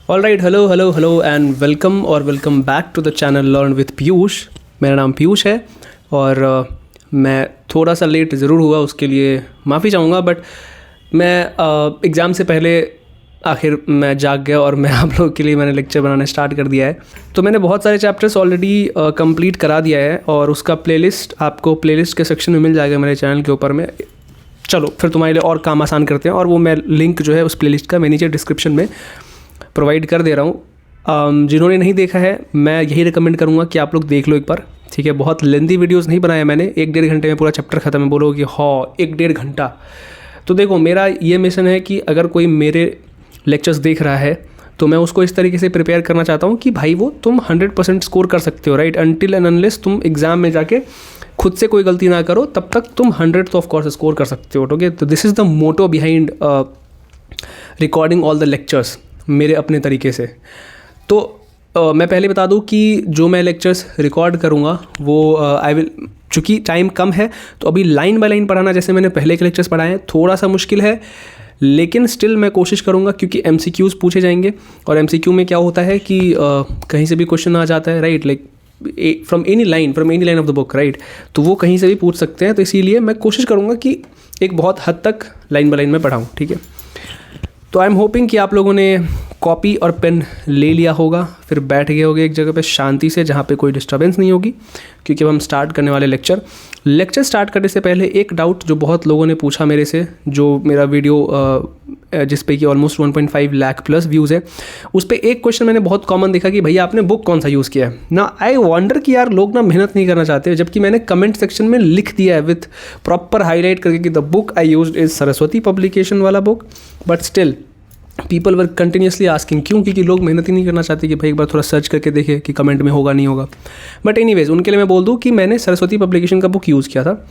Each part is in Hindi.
All right, hello and welcome back to the channel learn with Piyush. मेरा नाम पीयूष है और मैं थोड़ा सा लेट ज़रूर हुआ, उसके लिए माफ़ी चाहूँगा। बट मैं एग्ज़ाम से पहले आखिर मैं जाग गया और मैं आप लोगों के लिए मैंने लेक्चर बनाना स्टार्ट कर दिया है। तो मैंने बहुत सारे चैप्टर्स ऑलरेडी कंप्लीट करा दिया है और उसका प्लेलिस्ट आपको प्लेलिस्ट के सेक्शन में मिल जाएगा मेरे चैनल के ऊपर में। चलो फिर तुम्हारे लिए और काम आसान करते हैं, और वो मैं लिंक जो है उस प्लेलिस्ट का मैं नीचे डिस्क्रिप्शन में प्रोवाइड कर दे रहा हूँ। जिन्होंने नहीं देखा है मैं यही रिकमेंड करूँगा कि आप लोग देख लो एक बार, ठीक है। बहुत लेंथी वीडियोस नहीं बनाया मैंने, 1-1.5 घंटे में पूरा चैप्टर ख़त्म है। बोलो कि हाँ 1-1.5 घंटा। तो देखो मेरा ये मिशन है कि अगर कोई मेरे लेक्चर्स देख रहा है तो मैं उसको इस तरीके से प्रिपेयर करना चाहता हूँ कि भाई वो तुम 100% स्कोर कर सकते हो, राइट। अनटिल एंड अनलेस तुम एग्ज़ाम में जाके खुद से कोई गलती ना करो तब तक तुम 100 तो ऑफ कोर्स स्कोर कर सकते हो, ओके। तो this is the motto behind recording all the lectures मेरे अपने तरीके से। तो मैं पहले बता दूं कि जो मैं लेक्चर्स रिकॉर्ड करूंगा वो आई विल, चूँकि टाइम कम है तो अभी लाइन बाय लाइन पढ़ाना जैसे मैंने पहले के लेक्चर्स पढ़ाए हैं थोड़ा सा मुश्किल है, लेकिन स्टिल मैं कोशिश करूंगा क्योंकि MCQs पूछे जाएंगे। और MCQ में क्या होता है कि कहीं से भी क्वेश्चन आ जाता है, right, like from any line of the book, right. तो वो कहीं से भी पूछ सकते हैं, तो इसीलिए मैं कोशिश करूँगा कि एक बहुत हद तक लाइन बाय लाइन में पढ़ाऊँ, ठीक है। तो आई एम होपिंग कि आप लोगों ने कॉपी और पेन ले लिया होगा, फिर बैठ गए होगे एक जगह पे शांति से जहाँ पे कोई डिस्टर्बेंस नहीं होगी, क्योंकि अब हम स्टार्ट करने वाले लेक्चर स्टार्ट करने से पहले एक डाउट जो बहुत लोगों ने पूछा मेरे से, जो मेरा वीडियो जिस पे कि ऑलमोस्ट 1.5 लाख प्लस व्यूज़ है, उस पर एक क्वेश्चन मैंने बहुत कॉमन देखा कि भैया आपने बुक कौन सा यूज़ किया है ना। आई वंडर कि यार लोग ना मेहनत नहीं करना चाहते, जबकि मैंने कमेंट सेक्शन में लिख दिया है विथ प्रॉपर हाईलाइट करके कि the book I used is Saraswati publication वाला book. But still people were continuously asking, क्यों? क्योंकि लोग मेहनत ही नहीं करना चाहते कि भाई एक बार थोड़ा सर्च करके देखे कि कमेंट में होगा नहीं होगा। बट एनीवेज उनके लिए मैं बोल दूं कि मैंने सरस्वती पब्लिकेशन का बुक यूज़ किया था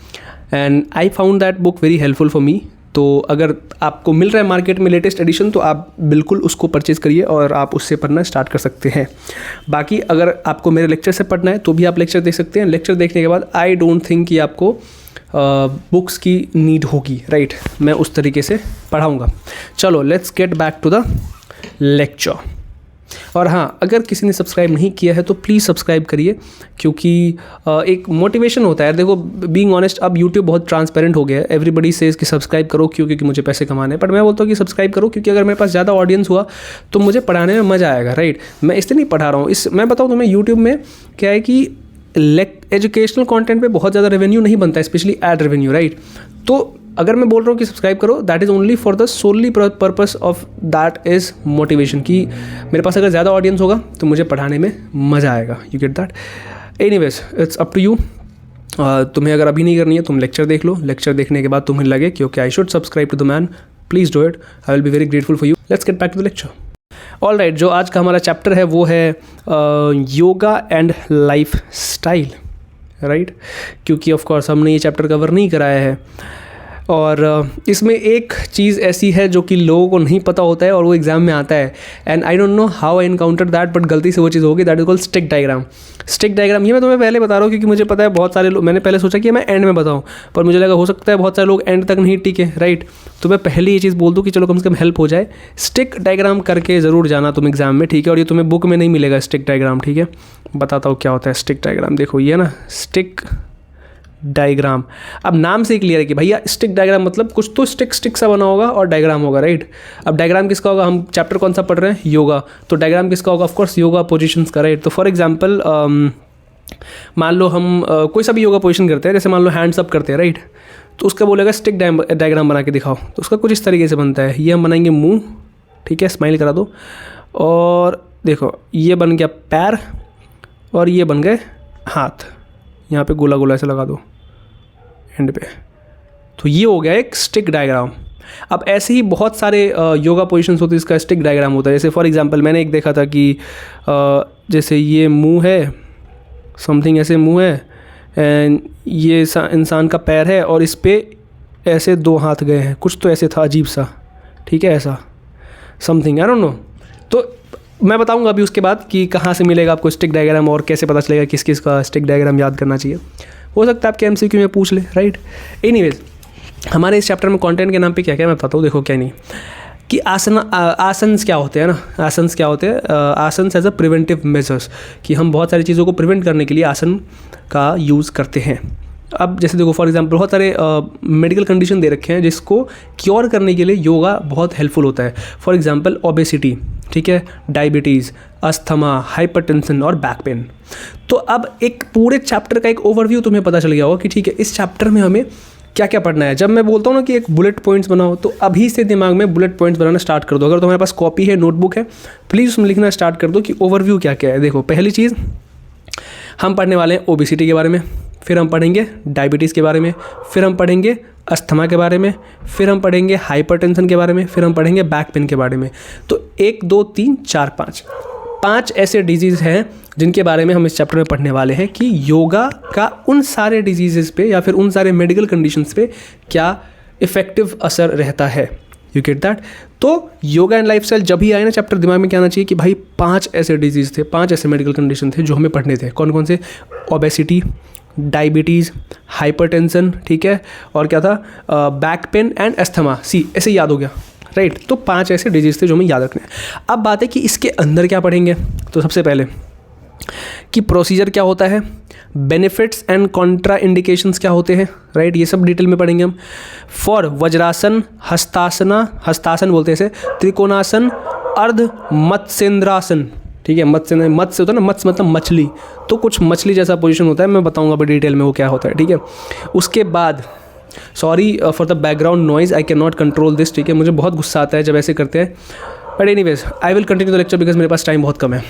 and I found that book very helpful for me. तो अगर आपको मिल रहा है मार्केट में लेटेस्ट एडिशन तो आप बिल्कुल उसको परचेज़ करिए और आप उससे पढ़ना स्टार्ट कर सकते हैं। बाकी अगर आपको मेरे लेक्चर से पढ़ना है तो भी आप लेक्चर देख सकते हैं। लेक्चर देखने के बाद आई डोंट थिंक कि आपको बुक्स की नीड होगी, राइट। मैं उस तरीके से पढ़ाऊँगा। चलो let's get back to the lecture. और हाँ, अगर किसी ने सब्सक्राइब नहीं किया है तो प्लीज़ सब्सक्राइब करिए, क्योंकि एक मोटिवेशन होता है। देखो बीइंग ऑनेस्ट अब यूट्यूब बहुत ट्रांसपेरेंट हो गया है। एवरीबडी सेज कि सब्सक्राइब करो, क्यों? क्योंकि मुझे पैसे कमाने हैं। बट मैं बोलता हूँ कि सब्सक्राइब करो क्योंकि अगर मेरे पास ज़्यादा ऑडियंस हुआ तो मुझे पढ़ाने में मज़ा आएगा, राइट। मैं इसलिए नहीं पढ़ा रहा हूँ। मैं बताऊँ तुम्हें यूट्यूब में क्या है कि एजुकेशनल कंटेंट पे बहुत ज़्यादा रेवेन्यू नहीं बनता है, स्पेशली एड रेवेन्यू, राइट। तो अगर मैं बोल रहा हूँ कि सब्सक्राइब करो, that is only for the solely purpose of that is motivation, कि मेरे पास अगर ज़्यादा ऑडियंस होगा तो मुझे पढ़ाने में मज़ा आएगा। You get that. Anyways it's up to you. तुम्हें अगर अभी नहीं करनी है तुम लेक्चर देख लो। लेक्चर देखने के बाद तुम्हें लगे कि okay I should subscribe to the man, please do it. I will be very grateful for you. Let's get back to the lecture. All right, जो आज का हमारा चैप्टर है वो है yoga and lifestyle, right. क्योंकि ऑफ कोर्स हमने ये चैप्टर कवर नहीं कराया है और इसमें एक चीज़ ऐसी है जो कि लोगों को नहीं पता होता है और वो एग्ज़ाम में आता है। And I don't know how I encounter that, but गलती से वो चीज़ होगी। That is called stick diagram. Stick diagram ये मैं तुम्हें पहले बता रहा हूँ क्योंकि मुझे पता है बहुत सारे लोग, मैंने पहले सोचा कि मैं एंड में बताऊँ, पर मुझे लगा हो सकता है बहुत सारे लोग एंड तक नहीं टिके, राइट। तो मैं पहले ये चीज़ बोल दूँ कि चलो कम से कम हेल्प हो जाए। स्टिक डायग्राम करके ज़रूर जाना तुम एग्ज़ाम में, ठीक है। और ये तुम्हें बुक में नहीं मिलेगा स्टिक डायग्राम, ठीक है। बताता हूँ क्या होता है स्टिक डायग्राम। देखो ये ना स्टिक डायग्राम, अब नाम से ही क्लियर है कि भैया स्टिक डायग्राम मतलब कुछ तो स्टिक सा बना होगा और डायग्राम होगा, राइट। अब डायग्राम किसका होगा? हम चैप्टर कौन सा पढ़ रहे हैं? योगा। तो डायग्राम किसका होगा? ऑफकोर्स योगा पोजीशंस का, राइट। तो फॉर एग्जांपल मान लो हम कोई सा भी योगा पोजीशन करते हैं, जैसे मान लो हैंड्स अप करते हैं, राइट। तो उसका बोलेगा स्टिक डायग्राम बना के दिखाओ। तो उसका कुछ इस तरीके से बनता है। ये हम बनाएंगे मुँह, ठीक है, स्माइल करा दो। और देखो ये बन गया पैर और ये बन गए हाथ। यहाँ पे गोला गोला ऐसे लगा दो एंड पे। तो ये हो गया एक स्टिक डायग्राम। अब ऐसे ही बहुत सारे योगा पोजीशंस होते हैं इसका स्टिक डायग्राम होता है। जैसे फॉर एग्जांपल मैंने एक देखा था कि जैसे ये मुंह है, समथिंग ऐसे मुंह है एंड ये इंसान का पैर है और इस पर ऐसे 2 हाथ गए हैं, कुछ तो ऐसे था अजीब सा, ठीक है, ऐसा समथिंग, आई डोंट नो। तो मैं बताऊंगा अभी उसके बाद कि कहाँ से मिलेगा आपको स्टिक डायग्राम और कैसे पता चलेगा किस किस का स्टिक डायग्राम याद करना चाहिए। हो सकता है आपके MCQ में पूछ ले, राइट। एनीवेज हमारे इस चैप्टर में कंटेंट के नाम पे क्या क्या मैं बताता हूँ। देखो क्या नहीं, कि आसन्स क्या होते हैं ना, आसन्स क्या होते हैं, asanas as a preventive measures, कि हम बहुत सारी चीज़ों को प्रिवेंट करने के लिए आसन का यूज़ करते हैं। अब जैसे देखो फॉर एग्जांपल बहुत सारे मेडिकल कंडीशन दे रखे हैं जिसको क्योर करने के लिए योगा बहुत हेल्पफुल होता है। फॉर एग्जांपल ओबेसिटी, ठीक है, डायबिटीज़, अस्थमा, हाइपरटेंशन और बैक पेन। तो अब एक पूरे चैप्टर का एक ओवरव्यू तुम्हें पता चल गया होगा कि ठीक है इस चैप्टर में हमें क्या क्या पढ़ना है। जब मैं बोलता हूँ ना कि एक बुलेट पॉइंट्स बनाओ, तो अभी से दिमाग में बुलेट पॉइंट्स बनाना स्टार्ट कर दो। अगर तुम्हारे पास कॉपी है, नोटबुक है, प्लीज़ उसमें लिखना स्टार्ट कर दो कि ओवरव्यू क्या क्या है। देखो पहली चीज़ हम पढ़ने वाले हैं ओबेसिटी के बारे में, फिर हम पढ़ेंगे डायबिटीज़ के बारे में, फिर हम पढ़ेंगे अस्थमा के बारे में, फिर हम पढ़ेंगे हाइपरटेंशन के बारे में, फिर हम पढ़ेंगे बैक पेन के बारे में। तो 1 2 3 4 5 ऐसे डिजीज़ हैं जिनके बारे में हम इस चैप्टर में पढ़ने वाले हैं कि योगा का उन सारे डिजीज़ पे या फिर उन सारे मेडिकल कंडीशंस पे क्या इफ़ेक्टिव असर रहता है। You get that. तो योगा एंड लाइफस्टाइल जब भी आए ना चैप्टर, दिमाग में क्या आना चाहिए कि भाई 5 ऐसे डिजीज़ थे, 5 ऐसे मेडिकल कंडीशन थे जो हमें पढ़ने थे। कौन कौन से? ओबेसिटी, डायबिटीज़, हाइपरटेंशन, ठीक है, और क्या था, बैक पेन एंड अस्थमा। ऐसे याद हो गया, राइट। तो 5 ऐसे डिजीज़ थे जो हमें याद रखने हैं। अब बात है कि इसके अंदर क्या पढ़ेंगे। तो सबसे पहले कि प्रोसीजर क्या होता है, बेनिफिट्स एंड कॉन्ट्रा इंडिकेशंस क्या होते हैं, राइट, ये सब डिटेल में पढ़ेंगे हम। फॉर वज्रासन, हस्तासन बोलते हैं इसे, त्रिकोणासन, अर्ध मत्स्येंद्रासन, ठीक है, मत्स्य होता है ना, मत्स्य मतलब मछली, तो कुछ मछली जैसा पोजीशन होता है, मैं बताऊंगा अभी डिटेल में वो क्या होता है, ठीक है। उसके बाद sorry for the background noise, I can not control this, ठीक है, मुझे बहुत गुस्सा आता है जब ऐसे करते हैं, but anyways I will continue the lecture because मेरे पास टाइम बहुत कम है,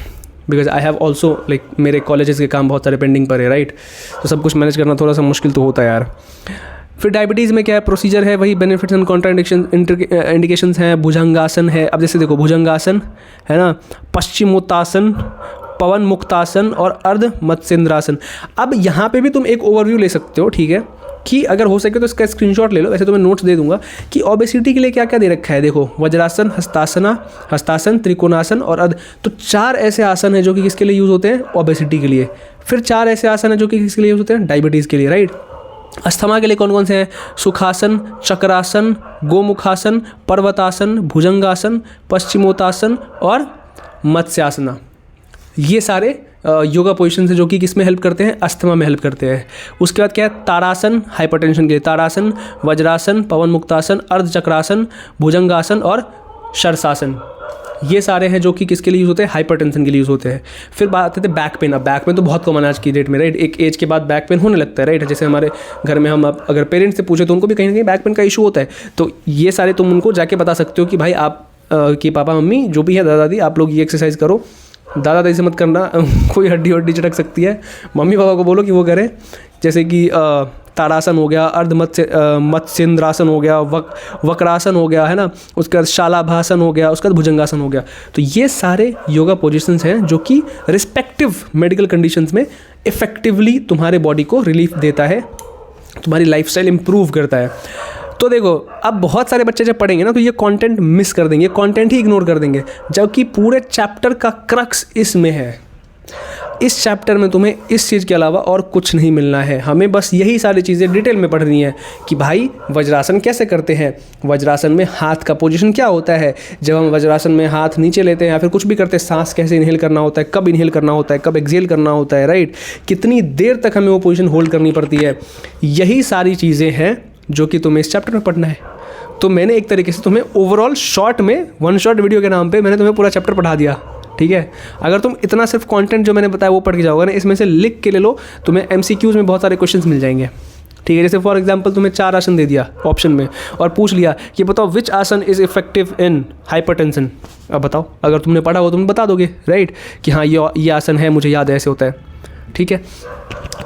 because I have also like मेरे कॉलेजेस के काम बहुत सारे पेंडिंग पर है, राइट। तो सब कुछ मैनेज करना थोड़ा सा मुश्किल तो होता है यार। फिर डायबिटीज़ में क्या है, प्रोसीजर है, वही बेनिफिट्स एंड कॉन्ट्रा इंडिकेशंस हैं, भुजंगासन है। अब जैसे देखो भुजंगासन है ना, पश्चिमोत्तासन, पवन मुक्तासन और अर्ध मत्स्येंद्रासन। अब यहाँ पे भी तुम एक ओवरव्यू ले सकते हो, ठीक है, कि अगर हो सके तो इसका स्क्रीनशॉट ले लो, वैसे तो मैं नोट्स दे दूंगा कि ओबेसिटी के लिए क्या क्या दे रखा है। देखो वज्रासन, हस्तासन, त्रिकोणासन और अर्ध, तो 4 ऐसे आसन हैं जो कि किसके लिए यूज़ होते हैं, ओबेसिटी के लिए। फिर 4 ऐसे आसन हैं जो कि किसके लिए यूज़ होते हैं, डायबिटीज़ के लिए, राइट। अस्थमा के लिए कौन कौन से हैं, सुखासन, चक्रासन, गोमुखासन, पर्वतासन, भुजंगासन, पश्चिमोत्तासन और मत्स्यासना। ये सारे योगा पोजिशन है जो कि किस में हेल्प करते हैं, अस्थमा में हेल्प करते हैं। उसके बाद क्या है, तारासन, हाइपरटेंशन के लिए तारासन, वज्रासन, पवन मुक्तासन, अर्धचक्रासन, भुजंगासन और शीर्षासन। ये सारे हैं जो कि किसके लिए यूज़ होते हैं, हाइपरटेंशन के लिए यूज़ होते हैं। फिर बात आती है बैक पेन। अब बैक पेन तो बहुत कॉमन आज की डेट में, राइट, एक एज के बाद बैक पेन होने लगता है, राइट। जैसे हमारे घर में हम अब अगर पेरेंट्स से पूछे तो उनको भी कहीं ना कहीं बैक पेन का इशू होता है। तो ये सारे तुम उनको जाके बता सकते हो कि भाई आप कि पापा मम्मी जो भी है, दादा दादी, आप लोग ये एक्सरसाइज करो। दादा दादी से मत करना, कोई हड्डी चटक सकती है। मम्मी पापा को बोलो कि वो करें, जैसे कि तारासन हो गया, अर्ध मत्स्येंद्रासन हो गया, वक्रासन हो गया, है ना, उसके बाद शालाभासन हो गया, उसके बाद भुजंगासन हो गया। तो ये सारे योगा पोजीशंस हैं जो कि रिस्पेक्टिव मेडिकल कंडीशंस में इफेक्टिवली तुम्हारे बॉडी को रिलीफ देता है, तुम्हारी लाइफस्टाइल इंप्रूव करता है। तो देखो अब बहुत सारे बच्चे जब पढ़ेंगे ना तो ये कंटेंट मिस कर देंगे, कंटेंट ही इग्नोर कर देंगे, जबकि पूरे चैप्टर का क्रक्स इसमें है। इस चैप्टर में तुम्हें इस चीज़ के अलावा और कुछ नहीं मिलना है। हमें बस यही सारी चीज़ें डिटेल में पढ़नी है कि भाई वज्रासन कैसे करते हैं, वज्रासन में हाथ का पोजीशन क्या होता है, जब हम वज्रासन में हाथ नीचे लेते हैं या फिर कुछ भी करते हैं, सांस कैसे इनहेल करना होता है, कब इनहेल करना होता है, कब एक्सहेल करना होता है, राइट, कितनी देर तक हमें वो पोजीशन होल्ड करनी पड़ती है। यही सारी चीज़ें हैं जो कि तुम्हें इस चैप्टर में पढ़ना है। तो मैंने एक तरीके से तुम्हें ओवरऑल शॉर्ट में, 1 शॉट वीडियो के नाम पे मैंने तुम्हें पूरा चैप्टर पढ़ा दिया, ठीक है। अगर तुम इतना सिर्फ कंटेंट जो मैंने बताया वो पढ़ के जाओगे ना, इसमें से लिख के ले लो, तुम्हें MCQs में बहुत सारे क्वेश्चंस मिल जाएंगे, ठीक है। जैसे फॉर एग्जांपल तुम्हें 4 आसन दे दिया ऑप्शन में और पूछ लिया कि बताओ विच आसन इज़ इफेक्टिव इन हाइपरटेंशन। अब बताओ, अगर तुमने पढ़ा हो तुम बता दोगे, राइट, कि हाँ ये आसन है, मुझे याद है, ऐसे होता है, ठीक है।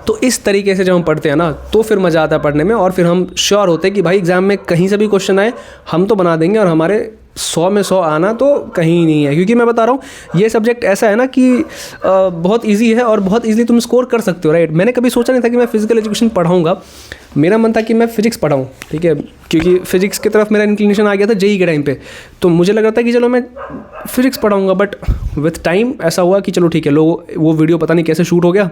तो इस तरीके से जब हम पढ़ते हैं ना तो फिर मज़ा आता है पढ़ने में, और फिर हम श्योर होते हैं कि भाई एग्ज़ाम में कहीं से भी क्वेश्चन आए हम तो बना देंगे, और हमारे 100 में 100 आना तो कहीं नहीं है। क्योंकि मैं बता रहा हूँ ये सब्जेक्ट ऐसा है ना कि बहुत इजी है और बहुत इजीली तुम स्कोर कर सकते हो, राइट। मैंने कभी सोचा नहीं था कि मैं फिजिकल एजुकेशन पढ़ाऊँगा, मेरा मन था कि मैं फिजिक्स पढ़ाऊँ, ठीक है, क्योंकि फिजिक्स की तरफ मेरा इंक्लिनेशन आ गया था JEE के टाइम पे। तो मुझे लग रहा था कि चलो मैं फिजिक्स पढ़ाऊँगा, बट विथ टाइम ऐसा हुआ कि चलो ठीक है, वो वीडियो पता नहीं कैसे शूट हो गया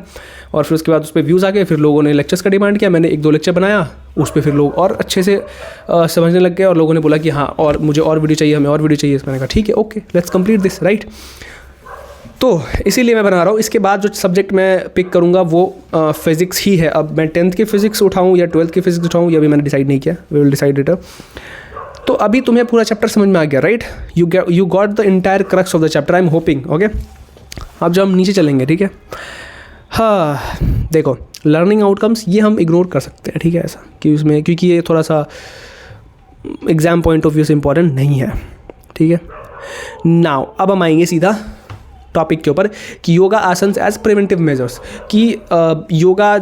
और फिर उसके बाद उस पर व्यूज़ आ गए, फिर लोगों ने लेक्चर्स का डिमांड किया, मैंने 1-2 लेक्चर बनाया, उस पर फिर लोग और अच्छे से समझने लग गए और लोगों ने बोला कि हाँ और मुझे और वीडियो चाहिए, हमें और वीडियो चाहिए। मैंने कहा ठीक है, okay, let's complete this, right. तो इसीलिए मैं बना रहा हूँ। इसके बाद जो सब्जेक्ट मैं पिक करूँगा वो फिज़िक्स ही है। अब मैं 10th की फ़िज़िक्स उठाऊँ या 12th की फ़िज़िक्स उठाऊँ, ये अभी मैंने डिसाइड नहीं किया, वी विल डिसाइड इट। तो अभी तुम्हें पूरा चैप्टर समझ में आ गया, right? You got the entire crux of the chapter, I am hoping, okay. अब जब हम नीचे चलेंगे, ठीक है, हाँ देखो लर्निंग आउटकम्स ये हम इग्नोर कर सकते हैं, ठीक है, ऐसा कि उसमें, क्योंकि ये थोड़ा सा एग्ज़ाम पॉइंट ऑफ व्यू से इम्पॉर्टेंट नहीं है, ठीक है। नाउ अब हम आएंगे सीधा टॉपिक के ऊपर कि योगा आसन एज प्रिवेंटिव मेजर्स, कि योगा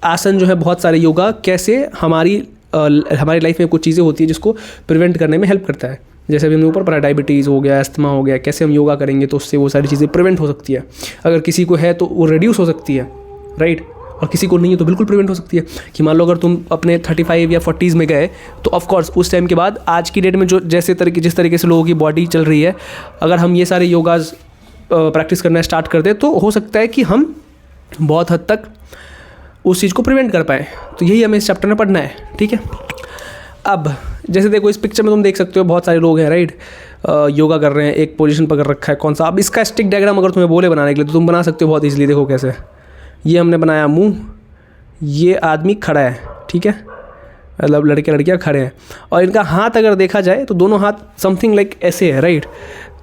आसन जो है, बहुत सारे योगा कैसे हमारी लाइफ में कुछ चीज़ें होती है जिसको प्रिवेंट करने में हेल्प करता है। जैसे अभी हमने ऊपर पढ़ा, डायबिटीज़ हो गया, अस्थमा हो गया, कैसे हम योगा करेंगे तो उससे वो सारी चीज़ें प्रिवेंट हो सकती है। अगर किसी को है तो वो रिड्यूस हो सकती है, राइट, और किसी को नहीं है तो बिल्कुल प्रिवेंट हो सकती है। कि मान लो अगर तुम अपने 35 या 40s में गए तो ऑफकोर्स उस टाइम के बाद आज की डेट में जो जिस तरीके से लोगों की बॉडी चल रही है, अगर हम ये सारे योगाज प्रैक्टिस करना स्टार्ट कर दें तो हो सकता है कि हम बहुत हद तक उस चीज़ को प्रिवेंट कर पाएँ। तो यही हमें इस चैप्टर में पढ़ना है, ठीक है। अब जैसे देखो इस पिक्चर में तुम देख सकते हो बहुत सारे लोग हैं, राइट, योगा कर रहे हैं, एक पोजीशन पकड़ रखा है, कौन सा। अब इसका स्टिक डायग्राम अगर तुम्हें बोले बनाने के लिए तो तुम बना सकते हो बहुत ईजिली। देखो कैसे, ये हमने बनाया मुंह, ये आदमी खड़ा है, ठीक है, मतलब लड़के लड़कियाँ खड़े हैं, और इनका हाथ अगर देखा जाए तो दोनों हाथ समथिंग लाइक ऐसे है, राइट।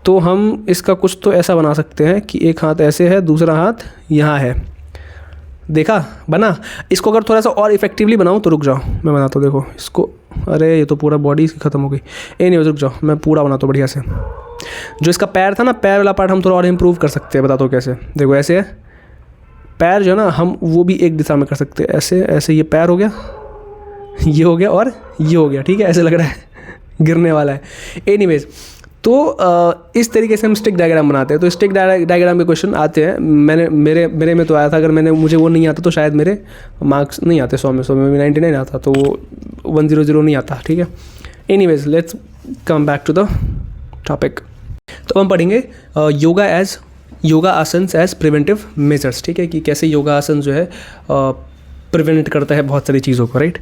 तो हम इसका कुछ तो ऐसा बना सकते हैं कि एक हाथ ऐसे है, दूसरा हाथ यहाँ है, देखा बना। इसको अगर थोड़ा सा और इफेक्टिवली बनाऊँ तो रुक जाओ मैं बनाता हूँ, देखो इसको, अरे ये तो पूरा बॉडी इसकी ख़त्म हो गई। नहीं रुक जाओ, मैं पूरा बनाता हूँ बढ़िया से। जो इसका पैर था ना, पैर वाला पार्ट हम थोड़ा और इम्प्रूव कर सकते हैं, बताता हूँ कैसे। देखो ऐसे है पैर, जो है ना, हम वो भी एक दिशा में कर सकते हैं, ऐसे ऐसे, ये पैर हो गया, ये हो गया और ये हो गया, ठीक है, ऐसे लग रहा है गिरने वाला है। एनीवेज, तो इस तरीके से हम स्टिक डायग्राम बनाते हैं। तो स्टिक डायग्राम के क्वेश्चन आते हैं, मेरे में तो आया था। अगर मुझे वो नहीं आता तो शायद मेरे मार्क्स नहीं आते 100 में 99 आता, तो वो 100 नहीं आता, ठीक है। Anyways, let's come back to the topic. तो हम पढ़ेंगे yoga asanas as preventive measures, ठीक है, कि कैसे योगा आसन जो है प्रिवेंट करता है बहुत सारी चीज़ों को, राइट।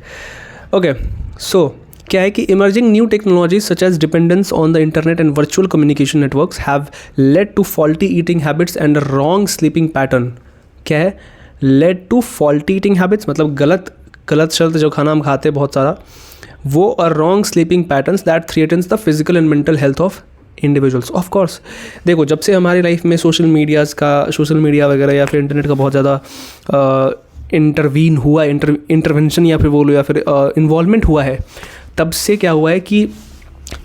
ओके, सो क्या है कि emerging new technologies such as dependence on the internet and virtual communication networks have led to faulty eating habits and wrong sleeping pattern. क्या है led to faulty eating habits, मतलब गलत शलत जो खाना हम खाते हैं बहुत सारा वो, और wrong sleeping patterns that threatens the physical and mental health of individuals. Of course देखो, जब से हमारी लाइफ में सोशल मीडिया वगैरह या फिर इंटरनेट का बहुत ज़्यादा इंटरवीन हुआ, इंटरवेंशन या फिर बोलो या फिर इन्वॉल्वमेंट हुआ है, तब से क्या हुआ है कि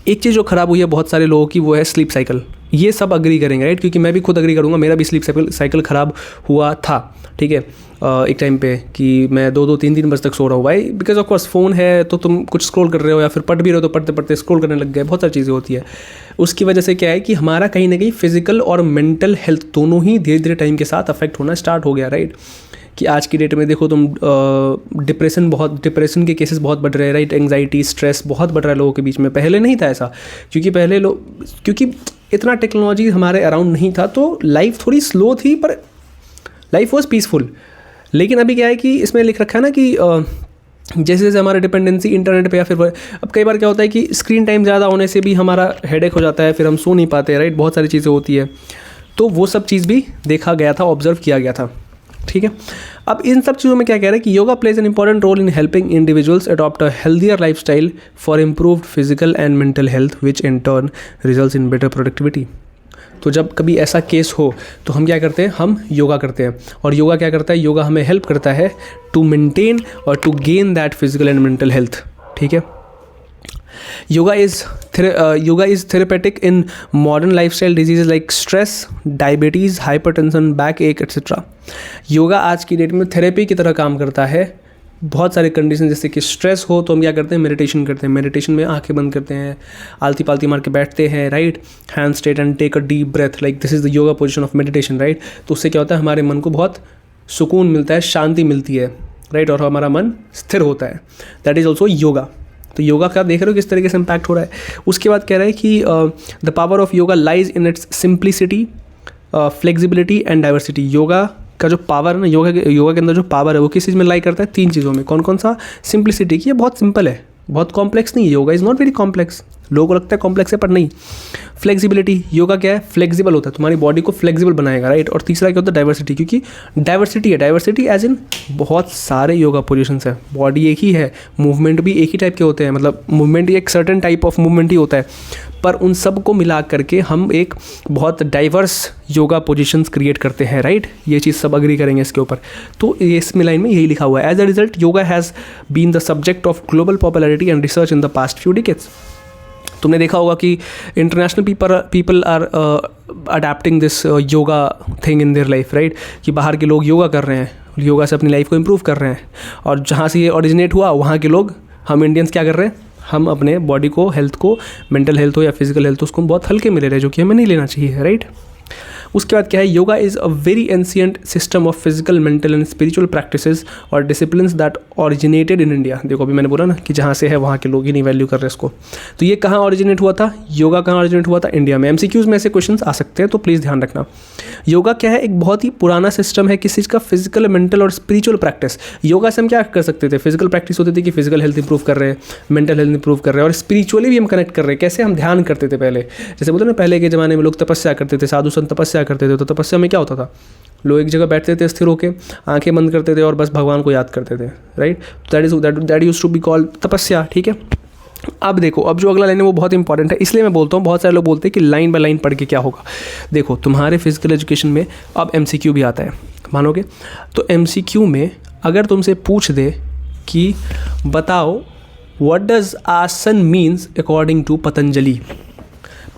एक चीज़ जो ख़राब हुई है बहुत सारे लोगों की, वो है स्लीप साइकिल। ये सब अग्री करेंगे, राइट, क्योंकि मैं भी खुद अग्री करूँगा, मेरा भी स्लीप साइकिल ख़राब हुआ था, ठीक है, एक टाइम पे कि मैं 2-2, 3-3 बजे तक सो रहा हूँ। भाई बिकॉज ऑफ कोर्स फ़ोन है तो तुम कुछ स्क्रॉल कर रहे हो, या फिर पढ़ भी रहे हो तो पढ़ते पढ़ते स्क्रॉल करने लग गए, बहुत सारी चीज़ें होती है। उसकी वजह से क्या है कि हमारा कहीं ना कहीं फिजिकल और मेंटल हेल्थ दोनों ही धीरे धीरे टाइम के साथ अफेक्ट होना स्टार्ट हो गया, राइट। कि आज की डेट में देखो तुम, डिप्रेशन के केसेस बहुत बढ़ रहे हैं, राइट, एंग्जाइटी, स्ट्रेस बहुत बढ़ रहा है लोगों के बीच में। पहले नहीं था ऐसा, क्योंकि इतना टेक्नोलॉजी हमारे अराउंड नहीं था, तो लाइफ थोड़ी स्लो थी, पर लाइफ वॉज पीसफुल। लेकिन अभी क्या है कि इसमें लिख रखा है ना कि जैसे जैसे हमारा डिपेंडेंसी इंटरनेट पे, या फिर अब कई बार क्या होता है कि स्क्रीन टाइम ज़्यादा होने से भी हमारा हेडेक हो जाता है, फिर हम सो नहीं पाते, राइट, बहुत सारी चीज़ें होती है। तो वो सब चीज़ भी देखा गया था, ऑब्जर्व किया गया था, ठीक है। अब इन सब चीज़ों में क्या कह रहा है कि yoga plays an important role in helping individuals adopt a healthier lifestyle for improved physical and mental health which in turn results in better productivity. तो जब कभी ऐसा केस हो तो हम क्या करते हैं, हम योगा करते हैं। और योगा क्या करता है, योगा हमें हेल्प करता है टू मेंटेन और to gain that physical and mental health, ठीक है। Yoga is therapeutic in modern lifestyle diseases like stress, diabetes, hypertension, backache, etc. Yoga आज की डेट में थेरेपी की तरह काम करता है। बहुत सारे कंडीशन, जैसे कि स्ट्रेस हो तो हम क्या करते हैं, मेडिटेशन करते हैं। मेडिटेशन में आंखें बंद करते हैं, आलती पालती मार के बैठते हैं, right, hand straight and take a deep breath, like this is the yoga position of meditation, right. तो उससे क्या होता है, हमारे मन को बहुत सुकून मिलता है, शांति मिलती है, राइट, और हमारा मन स्थिर होता है। That is also yoga. तो योगा का देख रहे हो किस तरीके से इम्पैक्ट हो रहा है। उसके बाद कह रहा है कि the power of yoga lies in its simplicity, flexibility and diversity. Yoga का जो पावर है ना, योगा के अंदर जो पावर है वो किस चीज़ में लाई करता है? 3 चीज़ों में। कौन कौन सा? सिंप्लिसिटी की, ये बहुत सिंपल है, बहुत कॉम्प्लेक्स नहीं है। Yoga is not very complex. लोगों को लगता है कॉम्प्लेक्स है पर नहीं। फ्लेक्सिबिलिटी, योगा क्या है? फ्लेक्सिबल होता है, तुम्हारी बॉडी को फ्लेक्सिबल बनाएगा, राइट। और तीसरा क्या होता है? डाइवर्सिटी, क्योंकि डाइवर्सिटी है, डाइवर्सिटी एज इन बहुत सारे योगा पोजीशंस है, बॉडी एक ही है, मूवमेंट भी एक ही टाइप के होते हैं, मतलब मूवमेंट एक सर्टेन टाइप ऑफ मूवमेंट ही होता है, पर उन सब को मिला करके हम एक बहुत डाइवर्स योगा पोजीशंस क्रिएट करते हैं, राइट। ये चीज़ सब अग्री करेंगे इसके ऊपर। तो इसमें लाइन में यही लिखा हुआ है, as a result yoga has been the subject of global popularity and research in the past few decades. तुमने देखा होगा कि international people are adapting this yoga thing in their life, right, कि बाहर के लोग योगा कर रहे हैं, योगा से अपनी लाइफ को इम्प्रूव कर रहे हैं। और जहाँ से ये ओरिजिनेट हुआ वहाँ के लोग, हम इंडियंस क्या कर रहे हैं? हम अपने बॉडी को, हेल्थ को, मेंटल हेल्थ हो या फिजिकल हेल्थ हो, उसको बहुत हल्के में ले रहे हैं, जो कि हमें नहीं लेना चाहिए, राइट। उसके बाद क्या है? Yoga is a very ancient system of physical, mental and spiritual practices और disciplines that originated in India. देखो अभी मैंने बोला ना कि जहाँ से है वहाँ के लोग ही नहीं वैल्यू कर रहे इसको। तो ये कहाँ ऑरिजिनेट हुआ था? योगा कहाँ ऑरिजिनेट हुआ था? इंडिया में। MCQs में ऐसे क्वेश्चन आ सकते हैं, तो प्लीज़ ध्यान रखना। योगा क्या है? एक बहुत ही पुराना सिस्टम है किस चीज़ का? फिजिकल, मेंटल और स्पिरिचुअल प्रैक्टिस। योगा से हम क्या कर सकते थे? फिजिकल प्रैक्टिस होती थी कि फिजिकल हेल्थ इंप्रूव कर रहे हैं, मेंटल हेल्थ इंप्रूव कर रहे हैं, और स्पिरिचुअली भी हम कनेक्ट कर रहे हैं। कैसे? हम ध्यान करते थे पहले, जैसे बोलते ना पहले के ज़माने में लोग तपस्या करते थे, साधु संत तपस्या करते थे। तो तपस्या में क्या होता था? लोग एक जगह बैठते थे स्थिर होकर, आंखें बंद करते थे और बस भगवान को याद करते थे, right. That used to be called tapasya, ठीक है। अब देखो, अब जो अगला लाइन है वो बहुत इंपॉर्टेंट है, इसलिए मैं बोलता हूँ, बहुत सारे लोग बोलते हैं कि लाइन बाय लाइन पढ़ के क्या होगा। देखो तुम्हारे फिजिकल एजुकेशन में अब MCQ भी आता है, मानोगे? तो MCQ में अगर तुमसे पूछ दे कि बताओ what does asana means according to Patanjali,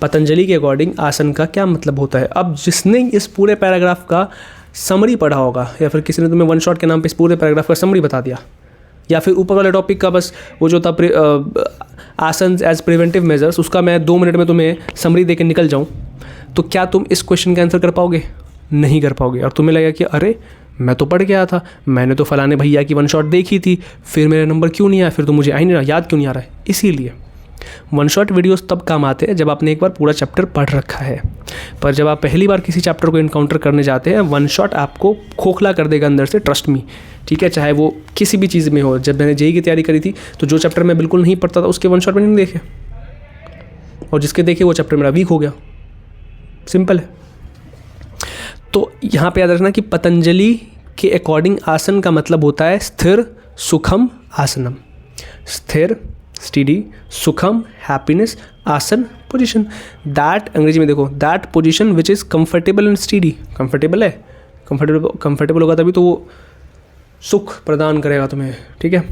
Patanjali के अकॉर्डिंग आसन का क्या मतलब होता है। अब जिसने इस पूरे पैराग्राफ का समरी पढ़ा होगा, या फिर किसी ने तुम्हें वन शॉट के नाम पे इस पूरे पैराग्राफ का समरी बता दिया, या फिर ऊपर वाले टॉपिक का बस वो जो था आसन एज प्रिवेंटिव मेजर्स, उसका मैं 2 मिनट में तुम्हें समरी दे के निकल जाऊँ, तो क्या तुम इस क्वेश्चन का आंसर कर पाओगे? नहीं कर पाओगे। और तुम्हें लगेगा कि अरे मैं तो पढ़ के आया था, मैंने तो फलाने भैया की वन शॉट देखी थी, फिर मेरा नंबर क्यों नहीं आया, फिर तो मुझे आ ही नहीं रहा, याद क्यों नहीं आ रहा है। इसीलिए वन शॉट वीडियोस तब काम आते हैं जब आपने एक बार पूरा चैप्टर पढ़ रखा है, पर जब आप पहली बार किसी चैप्टर को इनकाउंटर करने जाते हैं, वन शॉट आपको खोखला कर देगा अंदर से, ट्रस्ट मी, ठीक है। चाहे वो किसी भी चीज़ में हो। जब मैंने JEE की तैयारी करी थी तो जो चैप्टर मैं बिल्कुल नहीं पढ़ता था उसके वन शॉट मैंने नहीं देखे, और जिसके देखे वो चैप्टर मेरा वीक हो गया, सिंपल है। तो यहाँ पे याद रखना कि पतंजलि के अकॉर्डिंग आसन का मतलब होता है स्थिर, सुखम, आसनम। स्थिर, स्टीडी, सुखम, हैप्पीनेस, आसन, पोजीशन। दैट, अंग्रेजी में देखो, that position which is comfortable and steady. Comfortable है, कंफर्टेबल होगा तभी तो वो सुख प्रदान करेगा तुम्हें, ठीक है।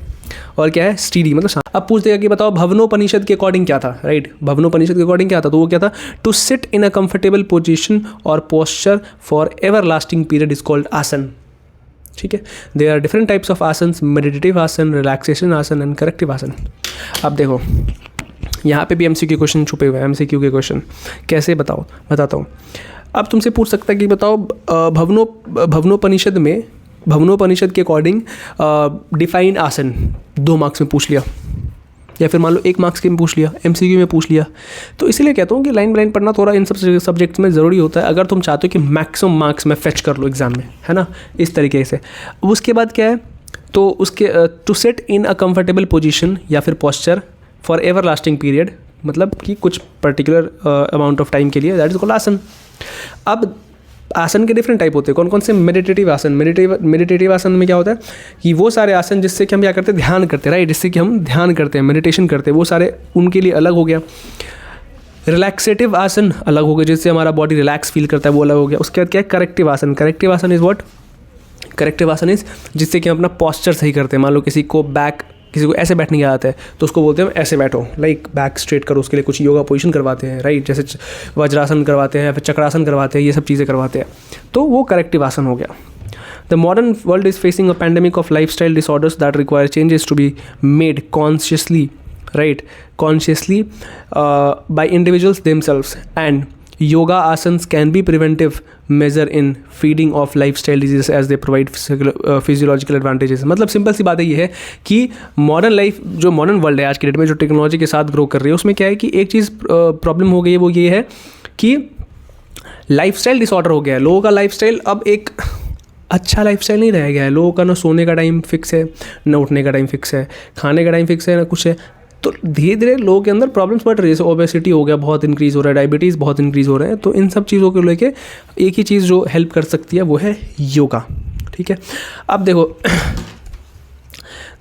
और क्या है? स्टीडी, मतलब शांत। अब पूछ देगा कि बताओ भवनोपनिषद के अकॉर्डिंग क्या था, राइट। भवनोपनिषद के अकॉर्डिंग क्या था? तो वो क्या था? To sit in a comfortable position और posture for ever lasting period is called asana, ठीक है। There are different types of asanas, meditative asana, relaxation asana and corrective asana. अब देखो यहाँ पे भी MCQ के क्वेश्चन छुपे हुए हैं। MCQ के क्वेश्चन कैसे बताओ, बताता हूँ। अब तुमसे पूछ सकता है कि बताओ भवनोपनिषद में, भवनोपनिषद के अकॉर्डिंग डिफाइन आसन, 2 मार्क्स में पूछ लिया, या फिर मान लो 1 मार्क्स के में पूछ लिया, MCQ में पूछ लिया। तो इसीलिए कहता हूँ कि लाइन बाय लाइन पढ़ना थोड़ा इन सब सब्जेक्ट्स में ज़रूरी होता है, अगर तुम चाहते हो कि मैक्सिमम मार्क्स में फेच कर लो एग्जाम में, है ना, इस तरीके से। उसके बाद क्या है? तो उसके to set in a comfortable position या फिर posture for ever lasting period, मतलब कि कुछ पर्टिकुलर अमाउंट ऑफ टाइम के लिए, दैट इज कॉल्ड आसन। अब आसन के डिफरेंट टाइप होते हैं। कौन कौन से? मेडिटेटिव आसन। मेडिटेटिव आसन में क्या होता है कि वो सारे आसन जिससे कि हम क्या करते हैं? ध्यान करते हैं, राइट, जिससे कि हम ध्यान करते हैं, मेडिटेशन करते हैं, वो सारे उनके लिए अलग हो गया। रिलैक्सेटिव आसन अलग हो गया, जिससे हमारा बॉडी रिलैक्स फील करता है, वो अलग हो गया। उसके बाद क्या है? करेक्टिव आसन। करेक्टिव आसन इज़ व्हाट? करेक्टिव आसन इज़ जिससे कि हम अपना पॉस्चर सही करते हैं। मान लो किसी को ऐसे बैठने की आदत है तो उसको बोलते हैं ऐसे बैठो, लाइक बैक स्ट्रेट करो, उसके लिए कुछ योगा पोजीशन करवाते हैं, राइट, जैसे वज्रासन करवाते हैं या फिर चक्रासन करवाते हैं, ये सब चीज़ें करवाते हैं, तो वो करेक्टिव आसन हो गया। The modern world is facing a pandemic of lifestyle disorders that require changes to be made consciously, right, consciously by individuals themselves, and yoga asanas can be preventive measure in feeding of lifestyle diseases as they provide physiological advantages। मतलब सिंपल सी बात है ये है कि मॉडर्न लाइफ, जो मॉडर्न वर्ल्ड है आज की डेट में, जो टेक्नोलॉजी के साथ ग्रो कर रही है, उसमें क्या है कि एक चीज़ प्रॉब्लम हो गई है, वो ये है कि लाइफस्टाइल डिसऑर्डर हो गया है। लोगों का लाइफस्टाइल अब एक अच्छा लाइफस्टाइल नहीं रह गया है। लोगों का ना सोने का टाइम फिक्स है, ना उठने का टाइम फिक्स है, खाने का टाइम फिक्स है, ना कुछ है। तो धीरे धीरे लोगों के अंदर प्रॉब्लम्स बढ़ रही है। जैसे ओबेसिटी हो गया, बहुत इंक्रीज़ हो रहा है, डायबिटीज़ बहुत इंक्रीज़ हो रहे हैं। तो इन सब चीज़ों को लेके एक ही चीज़ जो हेल्प कर सकती है वो है योगा। ठीक है, अब देखो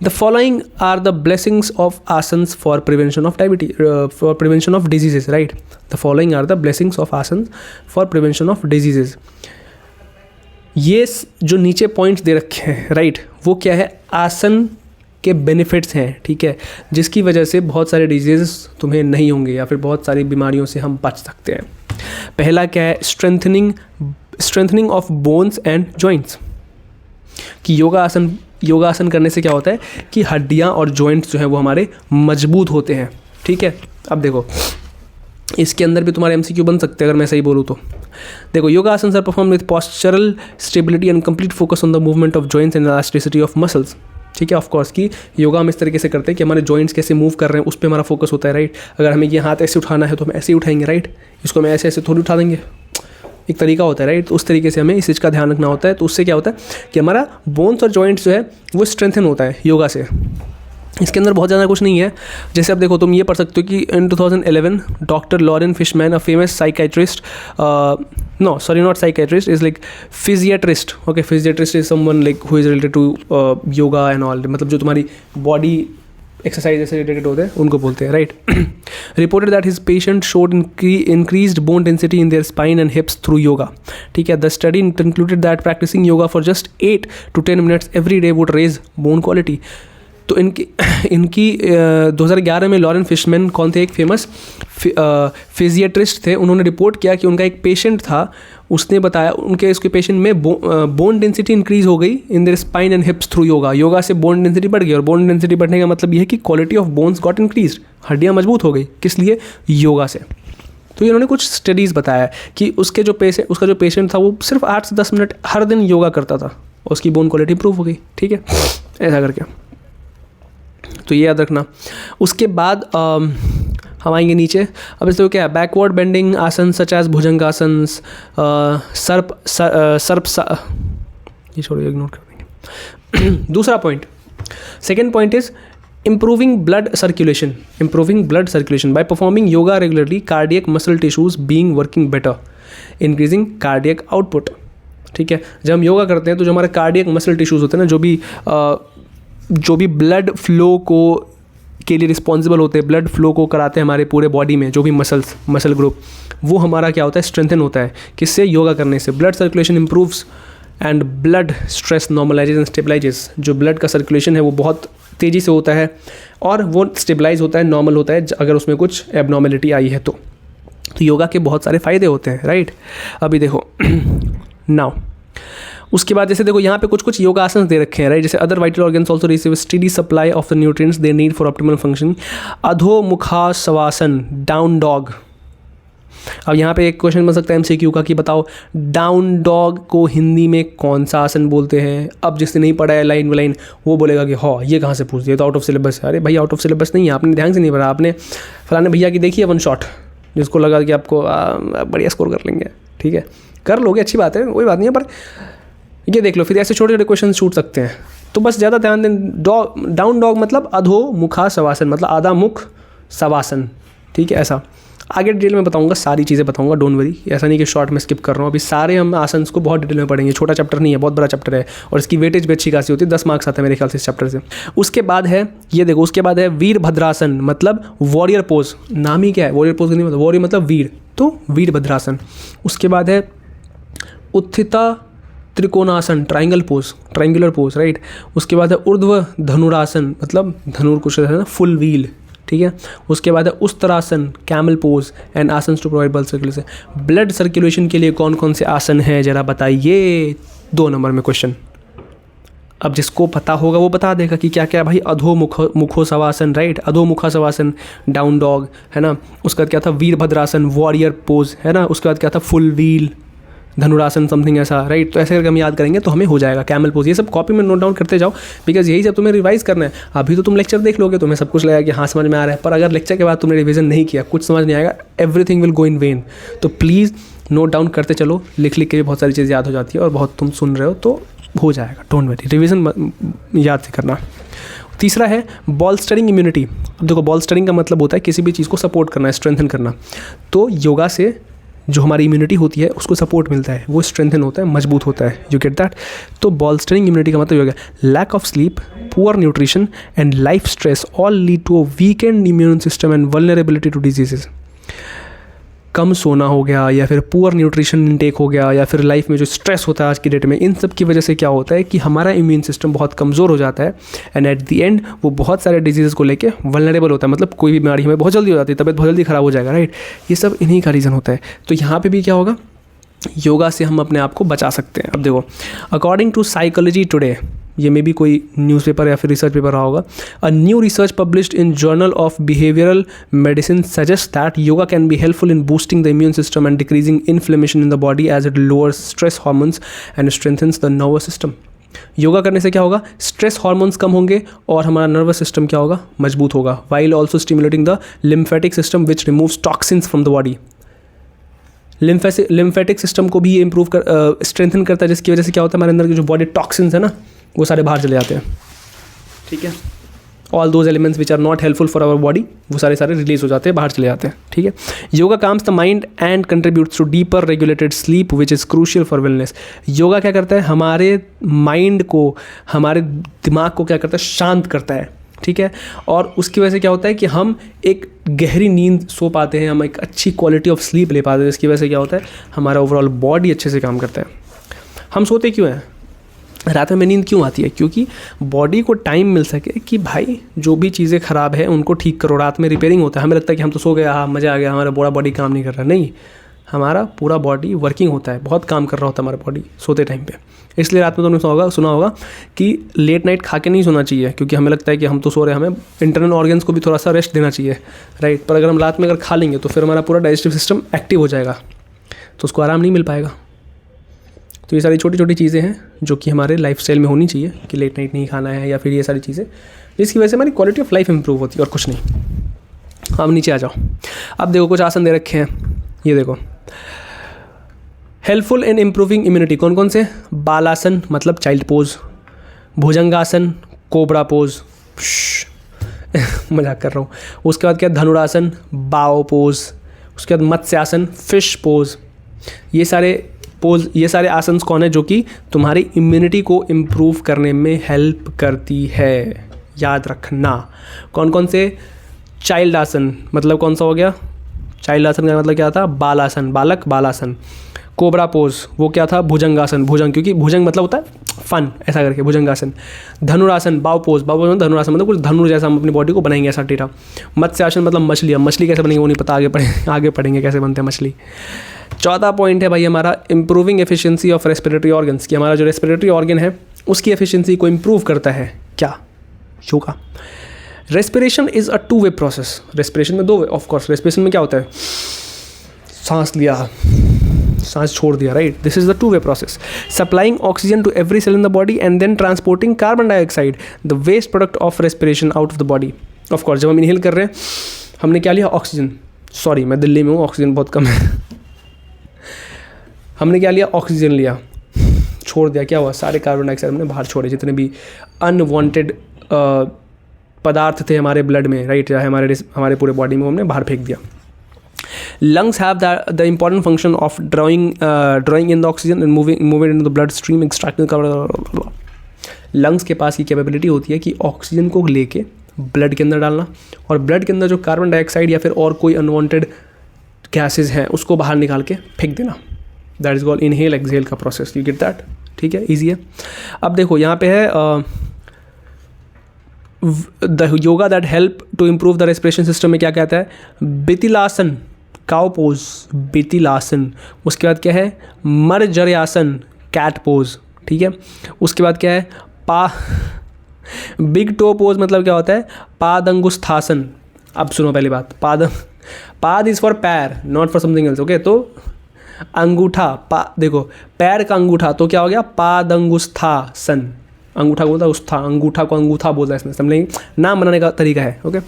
the following are the blessings of asanas for prevention of diabetes, for prevention of diseases, right. The following are the blessings of asanas for prevention of diseases. ये जो नीचे पॉइंट्स दे रखे हैं, राइट, वो क्या है, आसन के बेनिफिट्स हैं। ठीक है, जिसकी वजह से बहुत सारे डिजीज़ तुम्हें नहीं होंगे या फिर बहुत सारी बीमारियों से हम बच सकते हैं। पहला क्या है, strengthening of bones and joints. कि योगासन करने से क्या होता है कि हड्डियां और जॉइंट्स जो है वो हमारे मजबूत होते हैं। ठीक है, अब देखो इसके अंदर भी तुम्हारे एमसीक्यू बन सकते हैं अगर मैं सही बोलूँ तो। देखो, yoga asana are perform with postural stability and complete focus on the movement of joints and elasticity of muscles. ठीक है, ऑफ कोर्स कि योगा हम इस तरीके से करते हैं कि हमारे जॉइंट्स कैसे मूव कर रहे हैं उस पर हमारा फोकस होता है, राइट। अगर हमें ये हाथ ऐसे उठाना है तो हम ऐसे ही उठाएंगे, राइट। इसको हम ऐसे ऐसे थोड़ी उठा देंगे, एक तरीका होता है, राइट। तो उस तरीके से हमें इस चीज़ का ध्यान रखना होता है। तो उससे क्या होता है कि हमारा बोन्स और जॉइंट्स जो है वो स्ट्रेंथन होता है योगा से। इसके अंदर बहुत ज़्यादा कुछ नहीं है। जैसे अब देखो, तुम ये पढ़ सकते हो कि in 2011 doctor Loren Fishman, a famous psychiatrist, no sorry not psychiatrist, is like physiatrist, okay, physiatrist is someone like who is related to yoga and all, मतलब जो तुम्हारी बॉडी एक्सरसाइज से रिलेटेड होते हैं उनको बोलते हैं, right. Reported that his patient showed increased bone density in their spine and hips through yoga. ठीक है, the study concluded that practicing yoga for just 8 to 10 minutes every day would raise bone quality. तो इनकी 2011 में लॉरेन फिशमैन कौन थे, एक फेमस फिजियाट्रिस्ट थे। उन्होंने रिपोर्ट किया कि उनका एक पेशेंट था, उसने बताया उसके पेशेंट में बोन डेंसिटी इंक्रीज हो गई इन their spine and hips through yoga. Yoga से बोन डेंसिटी बढ़ गई, और बोन डेंसिटी बढ़ने का मतलब ये है कि quality of bones got increase, हड्डियाँ मजबूत हो गई। किस लिए? योगा से। तो इन्होंने कुछ स्टडीज़ बताया कि उसका जो पेशेंट था वो सिर्फ 8 से 10 मिनट हर दिन योगा करता था, उसकी बोन क्वालिटी इंप्रूव हो गई। ठीक है, ऐसा करके तो ये याद रखना। उसके बाद हम आएंगे नीचे। अब इसको क्या है, बैकवर्ड बेंडिंग आसन सच एज भुजंगासन्स, ये छोड़ो, इग्नोर कर देंगे। दूसरा point, second point is improving blood circulation by performing yoga regularly, cardiac muscle tissues being working better, increasing cardiac output। ठीक है, जब हम योगा करते हैं तो जो हमारे कार्डियक मसल टिश्यूज़ होते हैं ना, जो भी ब्लड फ्लो के लिए रिस्पॉन्सिबल होते हैं, ब्लड फ्लो को कराते हैं हमारे पूरे बॉडी में, जो भी मसल ग्रुप, वो हमारा क्या होता है, स्ट्रेंथन होता है। किससे? योगा करने से। Blood circulation improves and blood stress normalizes and stabilizes. जो ब्लड का सर्कुलेशन है वो बहुत तेज़ी से होता है और वो स्टेबलाइज होता है, नॉर्मल होता है अगर उसमें कुछ एबनॉर्मेलिटी आई है तो योगा के बहुत सारे फ़ायदे होते हैं, राइट। अभी देखो नाउ उसके बाद जैसे देखो यहाँ पे कुछ योगा आसन दे रखे हैं, राइट। जैसे other vital organs also receive steady supply of the nutrients they need for optimal functioning. Adhomukhasvanasana, down dog. अब यहाँ पे एक क्वेश्चन बन सकता है एमसीक्यू का कि बताओ डाउन डॉग को हिंदी में कौन सा आसन बोलते हैं। अब जिसने नहीं पढ़ा है लाइन बाय लाइन वो बोलेगा कि हाँ ये कहाँ से पूछ दिया, तो आउट ऑफ सिलेबस है। अरे भाई आउट ऑफ सिलेबस नहीं है, आपने ध्यान से नहीं पढ़ा, आपने फलाने भैया की देखी है वन शॉट, जिसको लगा कि आपको बढ़िया स्कोर कर लेंगे। ठीक है, कर लोगे, अच्छी बात है, कोई बात नहीं है, पर ये देख लो, फिर ऐसे छोटे छोटे क्वेश्चन छूट सकते हैं। तो बस ज़्यादा ध्यान दें। डाउन डॉग मतलब अधोमुखा सवासन, मतलब आधा मुख सवासन। ठीक है, ऐसा आगे डिटेल में बताऊंगा, सारी चीज़ें बताऊंगा, डोंट वरी। ऐसा नहीं कि शॉर्ट में स्किप कर रहा हूँ, अभी सारे हम आसन्स को बहुत डिटेल में पढ़ेंगे। छोटा चैप्टर नहीं है, बहुत बड़ा चैप्टर है और इसकी वेटेज भी अच्छी खासी होती है, 10 मार्क्स आते हैं मेरे ख्याल से इस चैप्टर से। उसके बाद है ये देखो, उसके बाद है वीरभद्रासन, मतलब वॉरियर पोज। नाम ही क्या है, वॉरियर पोज नहीं मतलब, वॉरियर मतलब वीर, तो वीरभद्रासन। उसके बाद है Utthita Trikonasana, triangle pose, triangular pose, right. उसके बाद है ऊर्ध्व धनुरासन, मतलब धनुर कुछ है ना, फुल व्हील। ठीक है, उसके बाद है ustrasana, camel pose and asana to provide blood circulation. Blood circulation के लिए कौन कौन से आसन हैं जरा बताइए, 2 नंबर में क्वेश्चन। अब जिसको पता होगा वो बता देगा कि क्या क्या भाई। अधोमुखोसवासन, राइट, अधोमुखासवासन, डाउन डॉग है ना। उसके बाद क्या था, वीरभद्रासन, वॉरियर पोज है ना। उसके बाद क्या था, फुल व्हील, धनुरासन, समथिंग ऐसा, राइट। तो ऐसे करके हम याद करेंगे तो हमें हो जाएगा। कैमल पोज, ये सब कॉपी में नोट डाउन करते जाओ, बिकॉज यही सब तुम्हें रिवाइज करना है। अभी तो तुम लेक्चर देख लोगे, तुम्हें सब कुछ लगेगा कि हाँ समझ में आ रहा है, पर अगर लेक्चर के बाद तुमने रिवीजन नहीं किया, कुछ समझ नहीं आएगा, everything will go in when. तो प्लीज़ नोट डाउन करते चलो, लिख के भी बहुत सारी चीज़ें याद हो जाती है, और बहुत तुम सुन रहे हो तो हो जाएगा, डोंट वरी, रिवीजन याद से करना। तीसरा है बॉलस्टरिंग इम्यूनिटी। अब देखो बॉलस्टरिंग का मतलब होता है किसी भी चीज़ को सपोर्ट करना, स्ट्रेंथन करना। तो योगा से जो हमारी इम्यूनिटी होती है उसको सपोर्ट मिलता है, वो स्ट्रेंथन होता है, मजबूत होता है। You get that. तो बॉलस्टरिंग इम्यूनिटी का मतलब हो गया lack of sleep, poor nutrition and life stress all lead to a weakened immune system and vulnerability to diseases. कम सोना हो गया, या फिर पुअर न्यूट्रिशन इनटेक हो गया, या फिर लाइफ में जो स्ट्रेस होता है आज की डेट में, इन सब की वजह से क्या होता है कि हमारा इम्यून सिस्टम बहुत कमज़ोर हो जाता है एंड एट द एंड वो बहुत सारे डिजीज़ को लेके वल्नरेबल होता है। मतलब कोई भी बीमारी हमें बहुत जल्दी हो जाती है, तबीयत बहुत जल्दी ख़राब हो जाएगा, राइट। ये सब इन्हीं का रीज़न होता है। तो यहाँ पर भी क्या होगा, योगा से हम अपने आप को बचा सकते हैं। अब देखो अकॉर्डिंग टू साइकोलॉजी टुडे, ये में भी कोई न्यूज़पेपर या फिर रिसर्च पेपर रहा होगा, a new research published in journal of behavioural medicine suggest that yoga can be helpful in boosting the immune system and decreasing inflammation in the body as it lowers stress hormones and strengthens the nervous system. Yoga करने से क्या होगा, स्ट्रेस हार्मोन्स कम होंगे और हमारा नर्वस सिस्टम क्या होगा, मजबूत होगा। While also stimulating the lymphatic system which removes toxins from the body. Lymphatic system को भी ये इंप्रूव कर स्ट्रेंथन करता है, जिसकी वजह से क्या होता है, हमारे अंदर के जो बॉडी टॉक्सिन्स है ना, वो सारे बाहर चले जाते हैं। ठीक है, all those elements which are not helpful for our body, वो सारे रिलीज हो जाते हैं, बाहर चले जाते हैं। ठीक है, yoga calms the mind and contributes to deeper regulated sleep which is crucial for wellness. Yoga क्या करता है, हमारे माइंड को, हमारे दिमाग को क्या करता है, शांत करता है। ठीक है, और उसकी वजह से क्या होता है कि हम एक गहरी नींद सो पाते हैं, हम एक अच्छी क्वालिटी ऑफ स्लीप ले पाते हैं, जिसकी वजह से क्या होता है, हमारा ओवरऑल बॉडी अच्छे से काम करता है। हम सोते क्यों हैं, रात में नींद क्यों आती है, क्योंकि बॉडी को टाइम मिल सके कि भाई जो भी चीज़ें ख़राब है उनको ठीक करो। रात में रिपेयरिंग होता है, हमें लगता है कि हम तो सो गए, हाँ मज़ा आ गया, हमारा पूरा बॉडी काम नहीं कर रहा। नहीं, हमारा पूरा बॉडी वर्किंग होता है, बहुत काम कर रहा होता है हमारा बॉडी सोते टाइम पे। इसलिए रात में तुमने सुना होगा कि लेट नाइट खा के नहीं सोना चाहिए, क्योंकि हमें लगता है कि हम तो सो रहे हैं, हमें इंटरनल ऑर्गन्स को भी थोड़ा सा रेस्ट देना चाहिए, राइट। पर अगर हम रात में अगर खा लेंगे तो फिर हमारा पूरा डाइजेस्टिव सिस्टम एक्टिव हो जाएगा, तो उसको आराम नहीं मिल पाएगा। तो ये सारी छोटी छोटी चीज़ें हैं जो कि हमारे लाइफस्टाइल में होनी चाहिए, कि लेट नाइट नहीं खाना है, या फिर ये सारी चीज़ें, जिसकी वजह से हमारी क्वालिटी ऑफ लाइफ इंप्रूव होती है, और कुछ नहीं। अब नीचे आ जाओ। अब देखो कुछ आसन दे रखे हैं, ये देखो, हेल्पफुल इन इम्प्रूविंग इम्यूनिटी। कौन कौन से, बालासन मतलब चाइल्ड पोज, भुजंगासन, कोबरा पोज, मजाक कर रहा हूँ। उसके बाद क्या, धनुरासन, बाओ पोज। उसके बाद मत्स्यासन, फिश पोज। ये सारे आसन कौन है, जो कि तुम्हारी इम्यूनिटी को इम्प्रूव करने में हेल्प करती है, याद रखना। कौन कौन से, चाइल्ड आसन मतलब कौन सा हो गया, चाइल्ड आसन का मतलब क्या था, बालासन, बालक, बालासन। कोबरा पोज वो क्या था, भुजंगासन, भुजंग, क्योंकि भुजंग मतलब होता है फन, ऐसा करके भुजंगासन। धनुरासन, बाव पोज, बाव पोज धनुरासन मतलब कुछ धनु जैसा हम अपनी बॉडी को बनाएंगे ऐसा टीटा। मत्स्यासन मतलब मछली, अब मछली कैसे बनेंगे वो नहीं पता, आगे पढ़ेंगे कैसे बनते हैं मछली। चौथा पॉइंट है भाई हमारा improving efficiency of respiratory organs, कि हमारा जो रेस्पिरेटरी ऑर्गन है उसकी एफिशिएंसी को इम्प्रूव करता है क्या, yoga. Respiration is a to way process. Respiration में दो वे, ऑफकोर्स। रेस्पिरेशन में क्या होता है, सांस लिया, सांस छोड़ दिया, right. This is the two way process, supplying oxygen to every cell in the body and then transporting carbon dioxide, the waste product of respiration, out of the body. Of course जब हम इनहेल कर रहे हैं, हमने क्या लिया, ऑक्सीजन। सॉरी मैं दिल्ली में हूँ, ऑक्सीजन बहुत कम है। हमने क्या लिया, ऑक्सीजन लिया, छोड़ दिया, क्या हुआ, सारे कार्बन डाइऑक्साइड हमने बाहर छोड़े, जितने भी अनवांटेड पदार्थ थे हमारे ब्लड में, राइट, चाहे हमारे पूरे बॉडी में, हमने बाहर फेंक दिया। Lungs have the important function of drawing in the oxygen and moving it into the blood stream, extracting the lungs के पास ये कैपेबिलिटी होती है कि ऑक्सीजन को लेके ब्लड के अंदर डालना, और ब्लड के अंदर जो कार्बन डाइऑक्साइड या फिर और कोई अनवांटेड गैसेज हैं उसको बाहर निकाल के फेंक देना। That is called inhale exhale का प्रोसेस। यू गेट दैट, ठीक है, ईजी है। अब देखो यहाँ पे है the yoga that help to improve the respiration system में क्या कहता है, बितिलासन, काउ पोज, बितिलासन। उसके बाद क्या है, मरजर्यासन, कैट पोज, ठीक है। उसके बाद क्या है, बिग टो पोज मतलब क्या होता है, पादंगुस्थासन। अब सुनो पहली बात, पाद इज फॉर पैर, not for something else, okay. तो अंगूठा, देखो पैर का अंगूठा, तो क्या हो गया, पादंगुस्थासन। अंगूठा को बोलता है उस्था, अंगूठा को अंगूठा बोलता है, इसमें समझेंगे, नाम बनाने का तरीका है, ओके।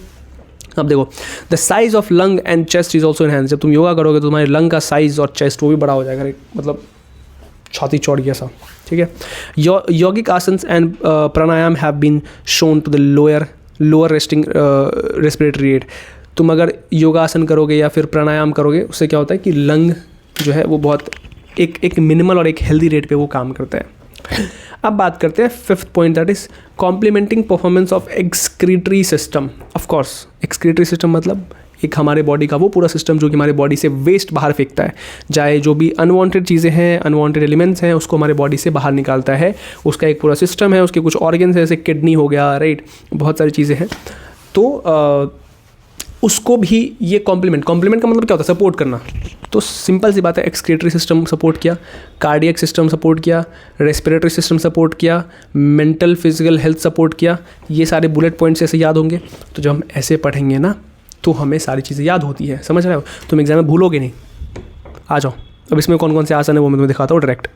अब देखो, the size of lung and chest is also enhance. जब तुम योगा करोगे तो तुम्हारे लंग का साइज और चेस्ट वो भी बड़ा हो जाएगा, मतलब छाती चौड़ी ऐसा, ठीक है। Yogic asanas and pranayama have been shown to the lower respiratory rate. तुम अगर योगासन करोगे या फिर प्राणायाम करोगे, उससे क्या होता है कि लंग जो है वो बहुत एक मिनिमल और एक हेल्दी रेट पे वो काम करता है। अब बात करते हैं fifth point, that is complementing performance of excretory system. Of course excretory system मतलब एक हमारे बॉडी का वो पूरा सिस्टम जो कि हमारे बॉडी से वेस्ट बाहर फेंकता है, चाहे जो भी अनवांटेड चीज़ें हैं, अनवांटेड एलिमेंट्स हैं, उसको हमारे बॉडी से बाहर निकालता है। उसका एक पूरा सिस्टम है, उसके कुछ ऑर्गन्स है, जैसे किडनी हो गया, राइट, बहुत सारी चीज़ें हैं। तो उसको भी ये कॉम्प्लीमेंट का मतलब क्या होता है? सपोर्ट करना। तो सिंपल सी बात है, एक्सक्रीटरी सिस्टम सपोर्ट किया, कार्डियक सिस्टम सपोर्ट किया, रेस्पिरेटरी सिस्टम सपोर्ट किया, मेंटल फिजिकल हेल्थ सपोर्ट किया। ये सारे बुलेट पॉइंट्स ऐसे याद होंगे। तो जब हम ऐसे पढ़ेंगे ना तो हमें सारी चीज़ें याद होती है, समझ रहे हो? तुम एग्जाम में भूलोगे नहीं। आ जाओ, अब इसमें कौन कौन से आसन है वो मैं तुम्हें दिखाता हूँ डायरेक्ट।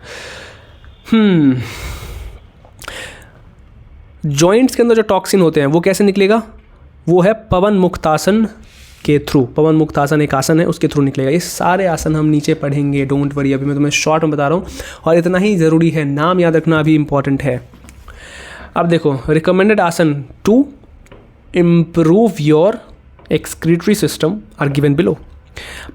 जॉइंट्स के अंदर जो टॉक्सिन होते हैं वो कैसे निकलेगा? वो है पवन मुक्तासन के थ्रू। पवन मुक्तासन एक आसन है, उसके थ्रू निकलेगा। ये सारे आसन हम नीचे पढ़ेंगे, डोंट वरी, अभी मैं तुम्हें शॉर्ट में बता रहा हूँ। और इतना ही ज़रूरी है, नाम याद रखना अभी इंपॉर्टेंट है। अब देखो, recommended asana to improve your excretory system are given below: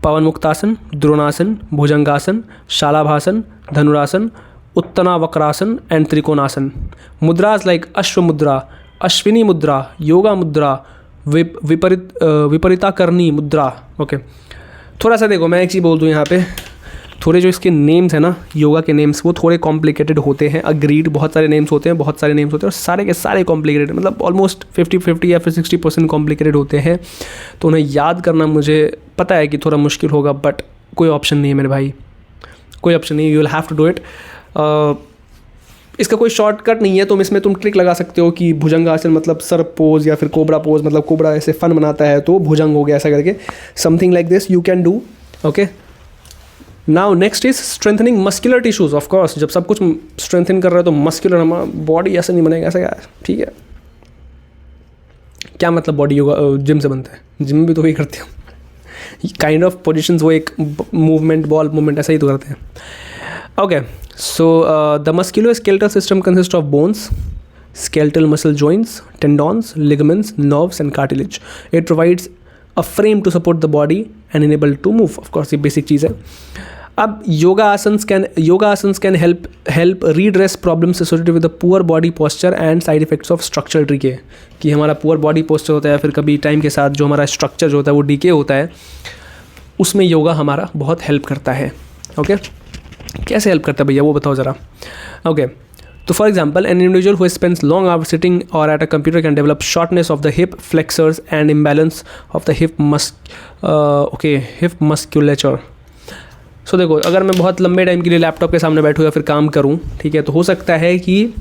Pawan Muktasana, Dronasana, Bhujangasana, Shalabhasana, Dhanurasana, Uttanavakrasana and Trikonasana. Mudras like Ashwa mudra, Ashwini मुद्रा, योगा मुद्रा, विपरीताकर्णी मुद्रा। ओके, थोड़ा सा देखो, मैं एक चीज़ बोल दूँ यहाँ पे, थोड़े जो इसके नेम्स हैं ना, योगा के नेम्स, वो थोड़े कॉम्प्लिकेटेड होते हैं। अग्रीड, बहुत सारे नेम्स होते हैं, और सारे के सारे कॉम्प्लिकेटेड, मतलब ऑलमोस्ट 50-50 या फिर 60% कॉम्प्लिकेटेड होते हैं। तो उन्हें याद करना मुझे पता है कि थोड़ा मुश्किल होगा, बट कोई ऑप्शन नहीं है मेरे भाई, कोई ऑप्शन नहीं, you will have to do it. इसका कोई शॉर्टकट नहीं है। तुम ट्रिक लगा सकते हो कि भुजंगासन मतलब सर पोज, या फिर कोबरा पोज मतलब कोबरा ऐसे फन बनाता है तो भुजंग हो गया, ऐसा करके something like this you can do. Okay, now next is strengthening muscular tissues. Of course जब सब कुछ स्ट्रेंथन कर रहे हो तो मस्कुलर, हमारा बॉडी ऐसे नहीं बनेगा, ऐसा क्या है? ठीक है, क्या मतलब बॉडी योगा जिम से बनता है? जिम में भी तो वही करते हो, काइंड ऑफ पोजिशंस, वो एक मूवमेंट, बॉल मूवमेंट ऐसा ही तो करते हैं। Okay, so the muscular skeletal system consist of bones, skeletal muscle joints, tendons, ligaments, nerves and cartilage. It provides a frame to support the body and enable to move. Of course ये basic चीज़ है। अब yoga asanas can help redress problems associated with the poor body posture and side effects of structural decay. कि हमारा पुअर बॉडी पोस्चर होता है, फिर कभी टाइम के साथ जो हमारा स्ट्रक्चर जो होता है वो डीके होता है, उसमें योगा हमारा बहुत हेल्प करता है। ओके, कैसे हेल्प करता है भैया वो बताओ ज़रा। ओके, तो for example an individual who spends long hour sitting और at a computer can develop shortness of the hip flexors and imbalance of the hip musculature. So देखो, अगर मैं बहुत लंबे टाइम के लिए लैपटॉप के सामने बैठूँ या फिर काम करूँ, ठीक है, तो हो सकता है कि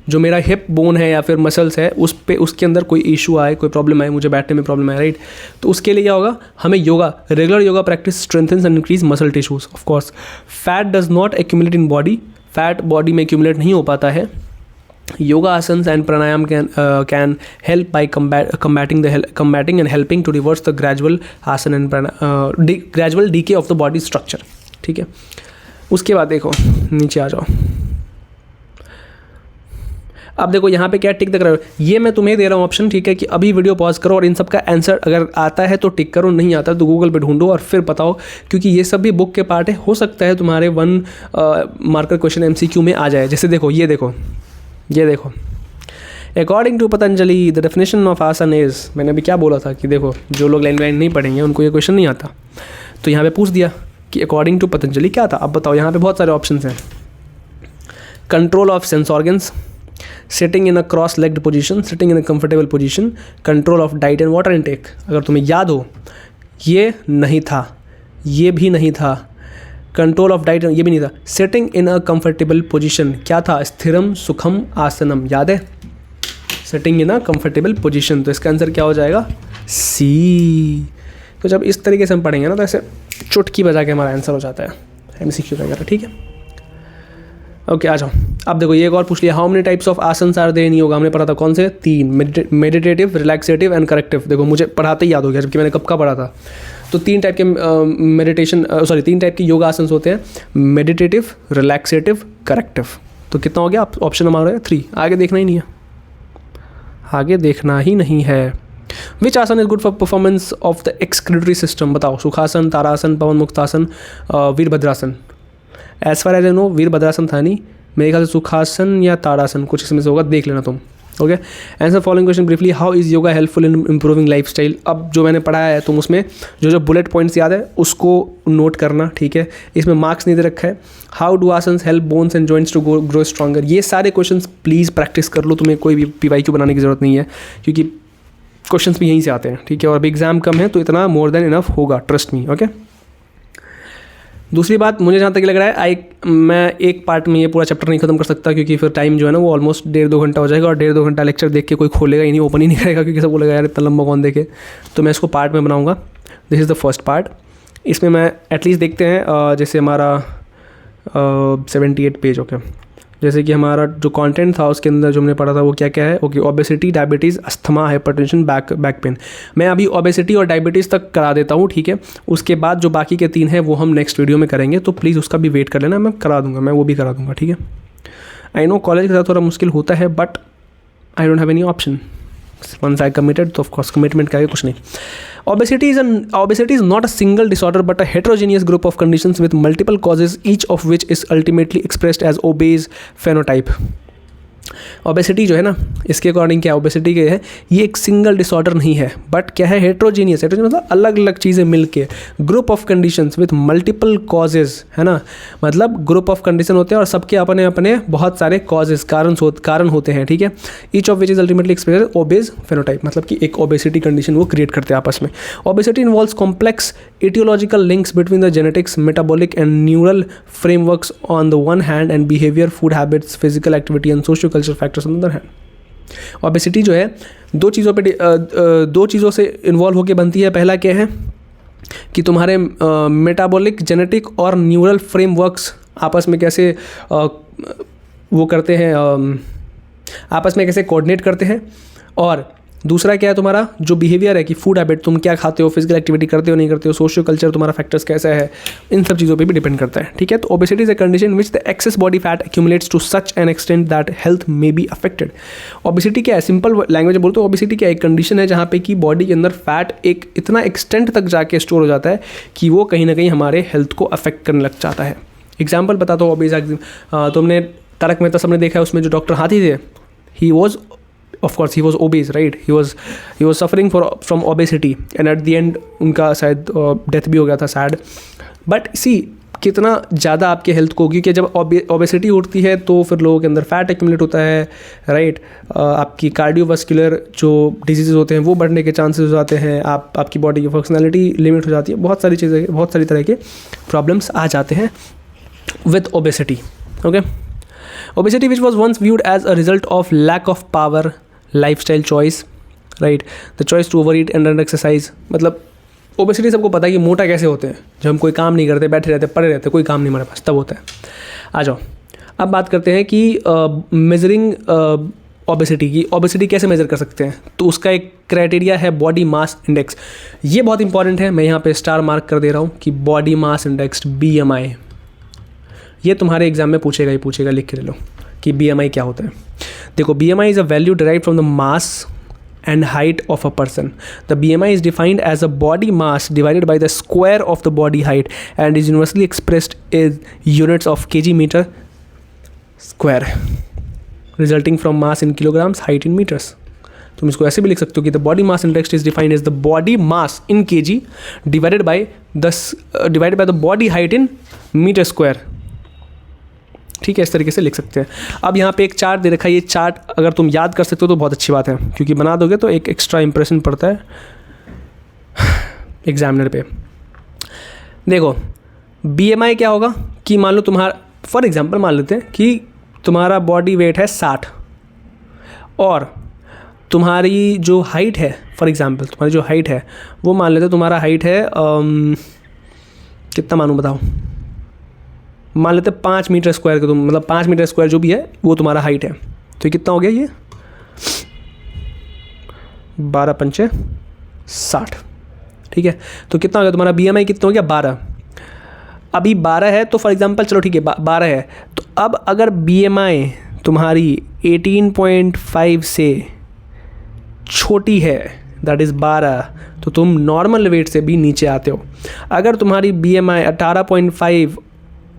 जो मेरा हिप बोन है या फिर मसल्स है उसके अंदर कोई इशू आए, कोई प्रॉब्लम आए, मुझे बैठने में प्रॉब्लम आए, राइट। तो उसके लिए क्या होगा, हमें regular yoga practice strengthens and increase muscle tissues. Of course fat does not accumulate in body, fat body में एक्यूमुलेट नहीं हो पाता है। Yoga asanas and pranayama can help by combating and helping to reverse the gradual आसन and gradual decay of the body structure। ठीक है, उसके बाद देखो नीचे आ जाओ। अब देखो यहाँ पे क्या टिक देख रहे हो, ये मैं तुम्हें दे रहा हूँ ऑप्शन, ठीक है, कि अभी वीडियो पॉज करो और इन सब का आंसर अगर आता है तो टिक करो, नहीं आता तो गूगल पे ढूंढो और फिर बताओ, क्योंकि ये सब भी बुक के पार्ट है। हो सकता है तुम्हारे 1 मार्कर क्वेश्चन MCQ में आ जाए। जैसे देखो, ये देखो according to Patanjali the definition of asana is, मैंने अभी क्या बोला था कि देखो जो लोग लाइन नहीं पढ़ेंगे उनको ये क्वेश्चन नहीं आता, तो यहाँ पे पूछ दिया कि अकॉर्डिंग टू पतंजलि क्या था। अब बताओ, यहाँ पे बहुत सारे ऑप्शन हैं। Control of sense organs, sitting in a cross legged position, sitting in a comfortable position, control of diet and water intake. अगर तुम्हें याद हो, ये नहीं था, ये भी नहीं था, कंट्रोल ऑफ डाइट ये भी नहीं था, sitting in a comfortable position क्या था, स्थिरम सुखम आसनम, याद है, sitting in a comfortable position. तो इसका आंसर क्या हो जाएगा, सी। तो जब इस तरीके से हम पढ़ेंगे ना तो ऐसे चुटकी बजा के हमारा आंसर हो जाता है MCQ वगैरह, ठीक है। ओके, आ जाओ। अब देखो, ये एक और पूछ लिया, how many types of asanas are there in yoga. हमने पढ़ा था कौन से, 3, मेडिटेटिव, रिलैक्सेटिव एंड करेक्टिव। देखो मुझे पढ़ाते ही याद हो गया, जबकि मैंने कब का पढ़ा था। तो 3 टाइप के 3 टाइप के योगा आसन्स होते हैं, मेडिटेटिव, रिलैक्सेटिव, करेक्टिव। तो कितना हो गया ऑप्शन हमारा 3, आगे देखना ही नहीं है, आगे देखना ही नहीं है। Which asana is good for performance of the excretory system, बताओ। Sukhasana, Tarasana, Pawan Muktasana, Virabhadrasana. As far as I know Virabhadrasana था नहीं, मेरे ख्याल से सुखासन या तारासन कुछ इसमें से होगा, देख लेना तुम। Okay, answer following question briefly, how is yoga helpful in improving life style. अब जो मैंने पढ़ाया है तुम उसमें जो बुलेट पॉइंट्स याद है उसको नोट करना, ठीक है। इसमें मार्क्स नहीं दे रखा है। How do asanas help bones and joints to grow stronger. ये सारे क्वेश्चन प्लीज़ प्रैक्टिस कर लो, तुम्हें कोई भी PYQ बनाने की जरूरत नहीं है, क्योंकि क्वेश्चंस भी यहीं से आते हैं, ठीक है। और अभी एग्जाम कम है तो इतना मोर देन इनफ होगा, ट्रस्ट मी। ओके, दूसरी बात, मुझे जहाँ तक लग रहा है मैं एक पार्ट में ये पूरा चैप्टर नहीं खत्म कर सकता, क्योंकि फिर टाइम जो है ना वो ऑलमोस्ट 1.5-2 घंटा हो जाएगा, और 1.5-2 घंटा लेक्चर देख के कोई खोलेगा ही नहीं, ओपन ही नहीं करेगा, क्योंकि सब बोलेगा यार इतना लंबा कौन देखे। तो मैं इसको पार्ट में बनाऊँगा। This is the first part. इसमें मैं एटलीस्ट देखते हैं जैसे हमारा 78 पेज। ओके, जैसे कि हमारा जो कंटेंट था उसके अंदर जो हमने पढ़ा था वो क्या क्या है। Okay, obesity, diabetes, asthma, hypertension, back pain. मैं अभी ओबेसिटी और डायबिटीज़ तक करा देता हूँ, ठीक है। उसके बाद जो बाकी के 3 हैं वो हम नेक्स्ट वीडियो में करेंगे, तो प्लीज़ उसका भी वेट कर लेना, मैं करा दूँगा, मैं वो भी करा दूँगा, ठीक है। आई नो कॉलेज के साथ थोड़ा मुश्किल होता है, but I don't have any option. Once I committed, तो of course commitment का कुछ नहीं। Obesity is not a single disorder but a heterogeneous group of conditions with multiple causes, each of which is ultimately expressed as obese phenotype। Obesity जो है ना, इसके अकॉर्डिंग क्या ओबेसिटी के है, ये एक सिंगल डिसऑर्डर नहीं है, बट क्या है, हेट्रोजीनियस। मतलब अलग अलग चीज़ें मिलके, group of conditions with multiple causes, है ना। मतलब ग्रुप ऑफ कंडीशन होते हैं और सबके अपने अपने बहुत सारे कॉजेज, कारण होते हैं, ठीक है। Each of which is ultimately express obeys phenotype, मतलब कि एक ओबेसिटी कंडीशन वो क्रिएट करते हैं आपस में। Obesity involves complex etiological links between the genetics, metabolic and neural frameworks on the one hand and behavior, food habits, physical activity and socio-cultural factors on the other hand। Obesity जो है दो चीज़ों से इन्वॉल्व होकर बनती है। पहला क्या है कि तुम्हारे मेटाबॉलिक, जेनेटिक और न्यूरल फ्रेमवर्क्स आपस में कैसे वो करते हैं, आपस में कैसे कोऑर्डिनेट करते हैं। और दूसरा क्या है, तुम्हारा जो बिहेवियर है कि फूड हैबिट, तुम क्या खाते हो, फिजिकल एक्टिविटी करते हो नहीं करते हो, सोशियो कल्चर तुम्हारा फैक्टर्स कैसा है, इन सब चीज़ों पे भी डिपेंड करता है, ठीक है। तो obesity is a condition which the excess body fat accumulates to such an extent that health may be affected. Obesity क्या है, सिंपल लैंग्वेज में बोलते हो, ओबेसिटी क्या एक कंडीशन है जहाँ पे कि बॉडी के अंदर फैट एक इतना एक्सटेंट तक जाके स्टोर हो जाता है कि वो कहीं ना कहीं हमारे हेल्थ को अफेक्ट करने लग जाता है। एग्जाम्पल बताता हूँ, तुमने तारक मेहता सबने देखा है, उसमें जो डॉक्टर हाथी थे, he was of course he was obese, right? He was suffering from obesity and at the end उनका शायद डेथ भी हो गया था, सैड। बट सी कितना ज़्यादा आपके हेल्थ को, क्योंकि जब ओबेसिटी उठती है तो फिर लोगों के अंदर फैट एक्यूमुलेट होता है, राइट। आपकी कार्डियोवास्कुलर जो डिजीज़ होते हैं वो बढ़ने के चांसेस हो जाते हैं, आपकी बॉडी की फंक्शनैलिटी लिमिट हो जाती है, बहुत सारी चीज़ें, बहुत सारी तरह के प्रॉब्लम्स आ जाते हैं with obesity. Okay, obesity which was once viewed as a result of lack of power, lifestyle choice, right, the choice to overeat and under exercise। मतलब ओबेसिटी सबको पता है कि मोटा कैसे होते हैं, जब हम कोई काम नहीं करते, बैठे रहते, पड़े रहते, कोई काम नहीं हमारे पास, तब होता है। आ जाओ, अब बात करते हैं कि मेजरिंग ओबेसिटी की। ओबेसिटी कैसे मेजर कर सकते हैं, तो उसका एक क्राइटेरिया है बॉडी मास इंडेक्स। ये बहुत इंपॉर्टेंट है, मैं यहाँ पे स्टार मार्क कर दे रहा हूँ कि बॉडी मास इंडेक्स, BMI, ये तुम्हारे एग्जाम में पूछेगा ही पूछेगा, लिख के ले लो कि BMI क्या होता है। देखो, BMI is a value derived from the mass and height of a person. The BMI is defined as a body mass divided by the square of the body height and is universally expressed in units of kg meter square, resulting from mass in kilograms, height in meters. तुम इसको ऐसे भी लिख सकते हो कि the body mass index is defined as the body mass in kg divided by the body height in meter square, ठीक है। इस तरीके से लिख सकते हैं। अब यहाँ पे एक चार्ट दे रखा है, ये चार्ट अगर तुम याद कर सकते हो तो बहुत अच्छी बात है, क्योंकि बना दोगे तो एक एक्स्ट्रा इंप्रेशन पड़ता है एग्जामिनर पे। देखो, BMI क्या होगा कि मान लो तुम्हारा, फॉर एग्जांपल मान लेते हैं कि तुम्हारा बॉडी वेट है 60 और तुम्हारी जो हाइट है, फॉर एग्जांपल तुम्हारी जो हाइट है वो मान लेते तुम्हारा हाइट है कितना मानूँ बताओ, मान लेते 5 मीटर स्क्वायर का, तुम मतलब 5 मीटर स्क्वायर जो भी है वो तुम्हारा हाइट है। तो ये कितना हो गया, ये 12 पंचे 60, ठीक है। तो कितना हो गया तुम्हारा BMI, कितना हो गया 12। अभी 12 है तो फॉर एग्जांपल चलो ठीक है 12 है, तो अब अगर BMI तुम्हारी 18.5 से छोटी है, दैट इज़ 12, तो तुम नॉर्मल वेट से भी नीचे आते हो। अगर तुम्हारी BMI 18.5